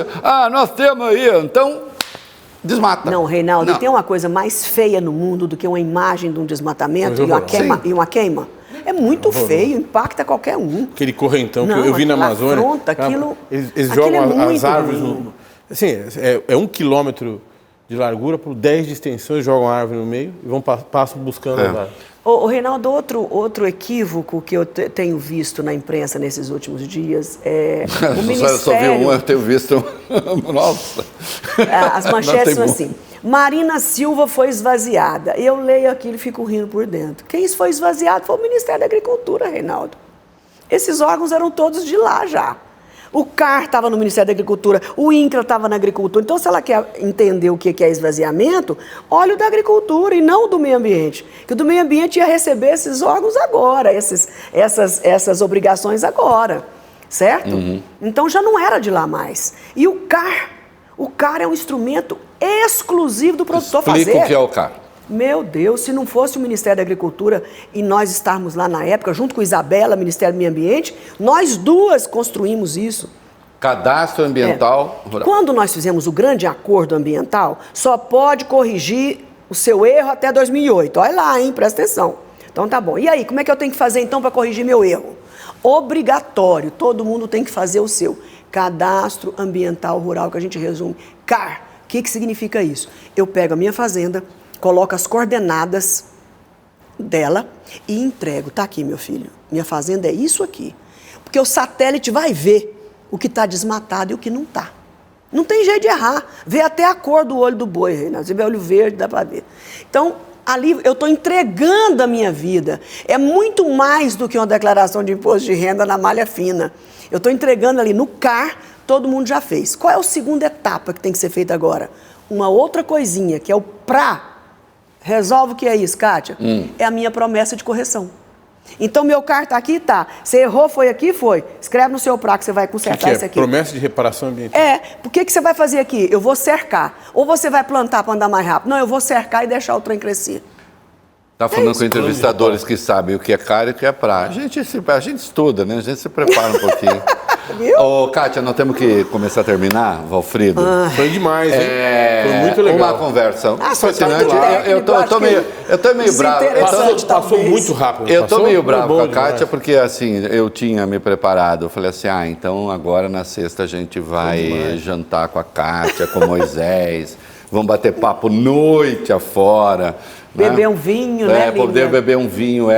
nós temos aí, então desmata. Não, Reinaldo, tem uma coisa mais feia no mundo do que uma imagem de um desmatamento e uma queima? É muito feio, impacta qualquer um. Aquele correntão que eu vi na Amazônia. Eles jogam as árvores assim, é 1 quilômetro de largura por 10 de extensão, jogam a árvore no meio e passam buscando as árvores. Ô, Reinaldo, outro equívoco que eu tenho visto na imprensa nesses últimos dias é o Ministério... Eu só vi um, eu tenho visto... Nossa! As manchetes são assim, Marina Silva foi esvaziada. Eu leio aquilo e fico rindo por dentro. Quem foi esvaziado foi o Ministério da Agricultura, Reinaldo. Esses órgãos eram todos de lá já. O CAR estava no Ministério da Agricultura, o INCRA estava na Agricultura. Então, se ela quer entender o que é esvaziamento, olha o da Agricultura e não o do Meio Ambiente. Que o do Meio Ambiente ia receber esses órgãos agora, essas obrigações agora, certo? Então, já não era de lá mais. E o CAR é um instrumento exclusivo do produtor fazer. Explica o que é o CAR. Meu Deus, se não fosse o Ministério da Agricultura e nós estarmos lá na época, junto com Isabela, Ministério do Meio Ambiente, nós duas construímos isso. Cadastro Ambiental Rural. Quando nós fizemos o grande acordo ambiental, só pode corrigir o seu erro até 2008. Olha lá, hein? Presta atenção. Então tá bom. E aí, como é que eu tenho que fazer então para corrigir meu erro? Obrigatório, todo mundo tem que fazer o seu. Cadastro Ambiental Rural, que a gente resume. CAR. O que significa isso? Eu pego a minha fazenda, coloco as coordenadas dela e entrego. Tá aqui, meu filho. Minha fazenda é isso aqui. Porque o satélite vai ver o que está desmatado e o que não está. Não tem jeito de errar. Vê até a cor do olho do boi, Reinaldo. Se tiver olho verde, dá para ver. Então, ali eu estou entregando a minha vida. É muito mais do que uma declaração de imposto de renda na malha fina. Eu estou entregando ali no CAR, todo mundo já fez. Qual é a segunda etapa que tem que ser feita agora? Uma outra coisinha, que é o PRA. Resolve o que é isso, Kátia? É a minha promessa de correção. Então, meu CAR está aqui? Tá. Você errou, foi aqui? Foi. Escreve no seu PRA que você vai consertar isso aqui. Promessa de reparação ambiental. Por que você vai fazer aqui? Eu vou cercar. Ou você vai plantar para andar mais rápido? Não, eu vou cercar e deixar o trem crescer. Está falando com entrevistadores que sabem o que é CAR e o que é PRA. A gente estuda, né? A gente se prepara um pouquinho. Ô, Kátia, nós temos que começar a terminar, Valfrido. Foi demais, hein? Foi muito legal. Uma conversa fascinante. Tá Eu tô meio bravo. Passou muito rápido. Eu tô meio bravo com a Kátia porque, assim, eu tinha me preparado. Eu falei assim, então agora na sexta a gente vai jantar com a Kátia, com Moisés. Vamos bater papo noite afora. Beber um vinho, né, poder beber um vinho,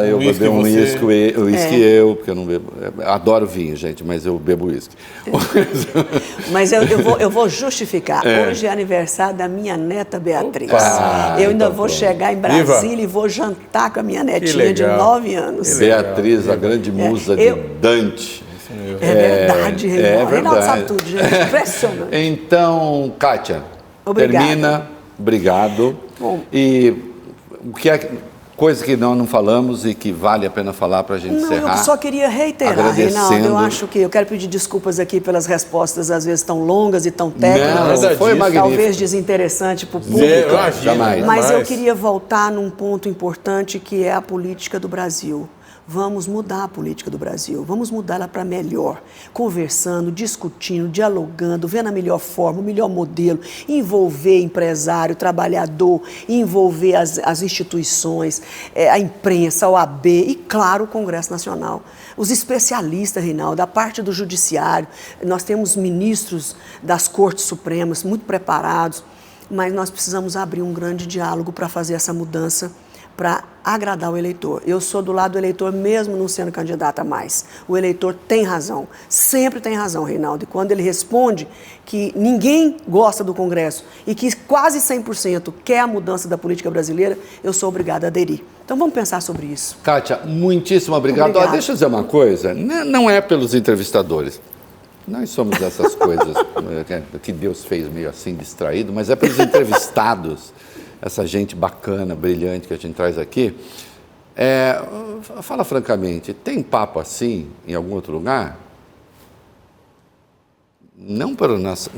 eu beber um uísque, eu, porque eu não bebo. Adoro vinho, gente, mas eu bebo uísque. Mas eu vou justificar. Hoje é aniversário da minha neta Beatriz. Eu ainda vou chegar em Brasília e vou jantar com a minha netinha de 9 anos. Beatriz, a grande musa de Dante. É verdade, Reinaldo. É verdade. Reinaldo sabe tudo, gente. Impressionante. Então, Kátia, obrigada. Termina. Obrigado. Bom. E o que é coisa que nós não falamos e que vale a pena falar para a gente encerrar? Eu só queria reiterar, Reinaldo, eu quero pedir desculpas aqui pelas respostas às vezes tão longas e tão técnicas. Não, foi magnífico. Talvez desinteressante para o público. Jamais. Mas eu queria voltar num ponto importante que é a política do Brasil. Vamos mudar a política do Brasil, vamos mudá-la para melhor, conversando, discutindo, dialogando, vendo a melhor forma, o melhor modelo, envolver empresário, trabalhador, envolver as instituições, a imprensa, a OAB e, claro, o Congresso Nacional. Os especialistas, Reinaldo, a parte do judiciário, nós temos ministros das Cortes Supremas muito preparados, mas nós precisamos abrir um grande diálogo para fazer essa mudança, para agradar o eleitor. Eu sou do lado do eleitor, mesmo não sendo candidata mais. O eleitor tem razão, sempre tem razão, Reinaldo. E quando ele responde que ninguém gosta do Congresso e que quase 100% quer a mudança da política brasileira, eu sou obrigada a aderir. Então vamos pensar sobre isso. Kátia, muitíssimo obrigado. Deixa eu dizer uma coisa, não é pelos entrevistadores. Nós somos essas coisas que Deus fez meio assim, distraído, mas é pelos entrevistados. Essa gente bacana, brilhante que a gente traz aqui. Fala francamente, tem papo assim em algum outro lugar? Não por nós,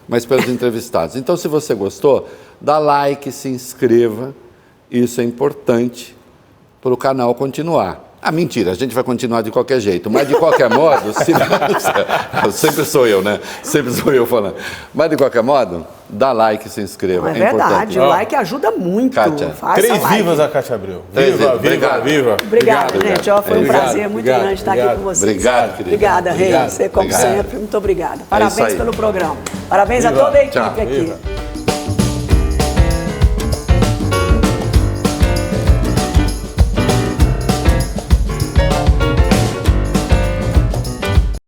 mas pelos entrevistados. Então, se você gostou, dá like, se inscreva. Isso é importante para o canal continuar. Mentira, a gente vai continuar de qualquer jeito, mas de qualquer modo, sempre sou eu, né? Sempre sou eu falando. Mas de qualquer modo, dá like e se inscreva. É verdade, o like ajuda muito. Kátia. 3 vivas a Kátia Abreu. Viva. Obrigado, gente. Foi um prazer muito grande estar aqui com vocês. Obrigado, querida. Obrigada, Rei. Você, como sempre, muito obrigada. Parabéns pelo programa. Parabéns a toda a equipe aqui.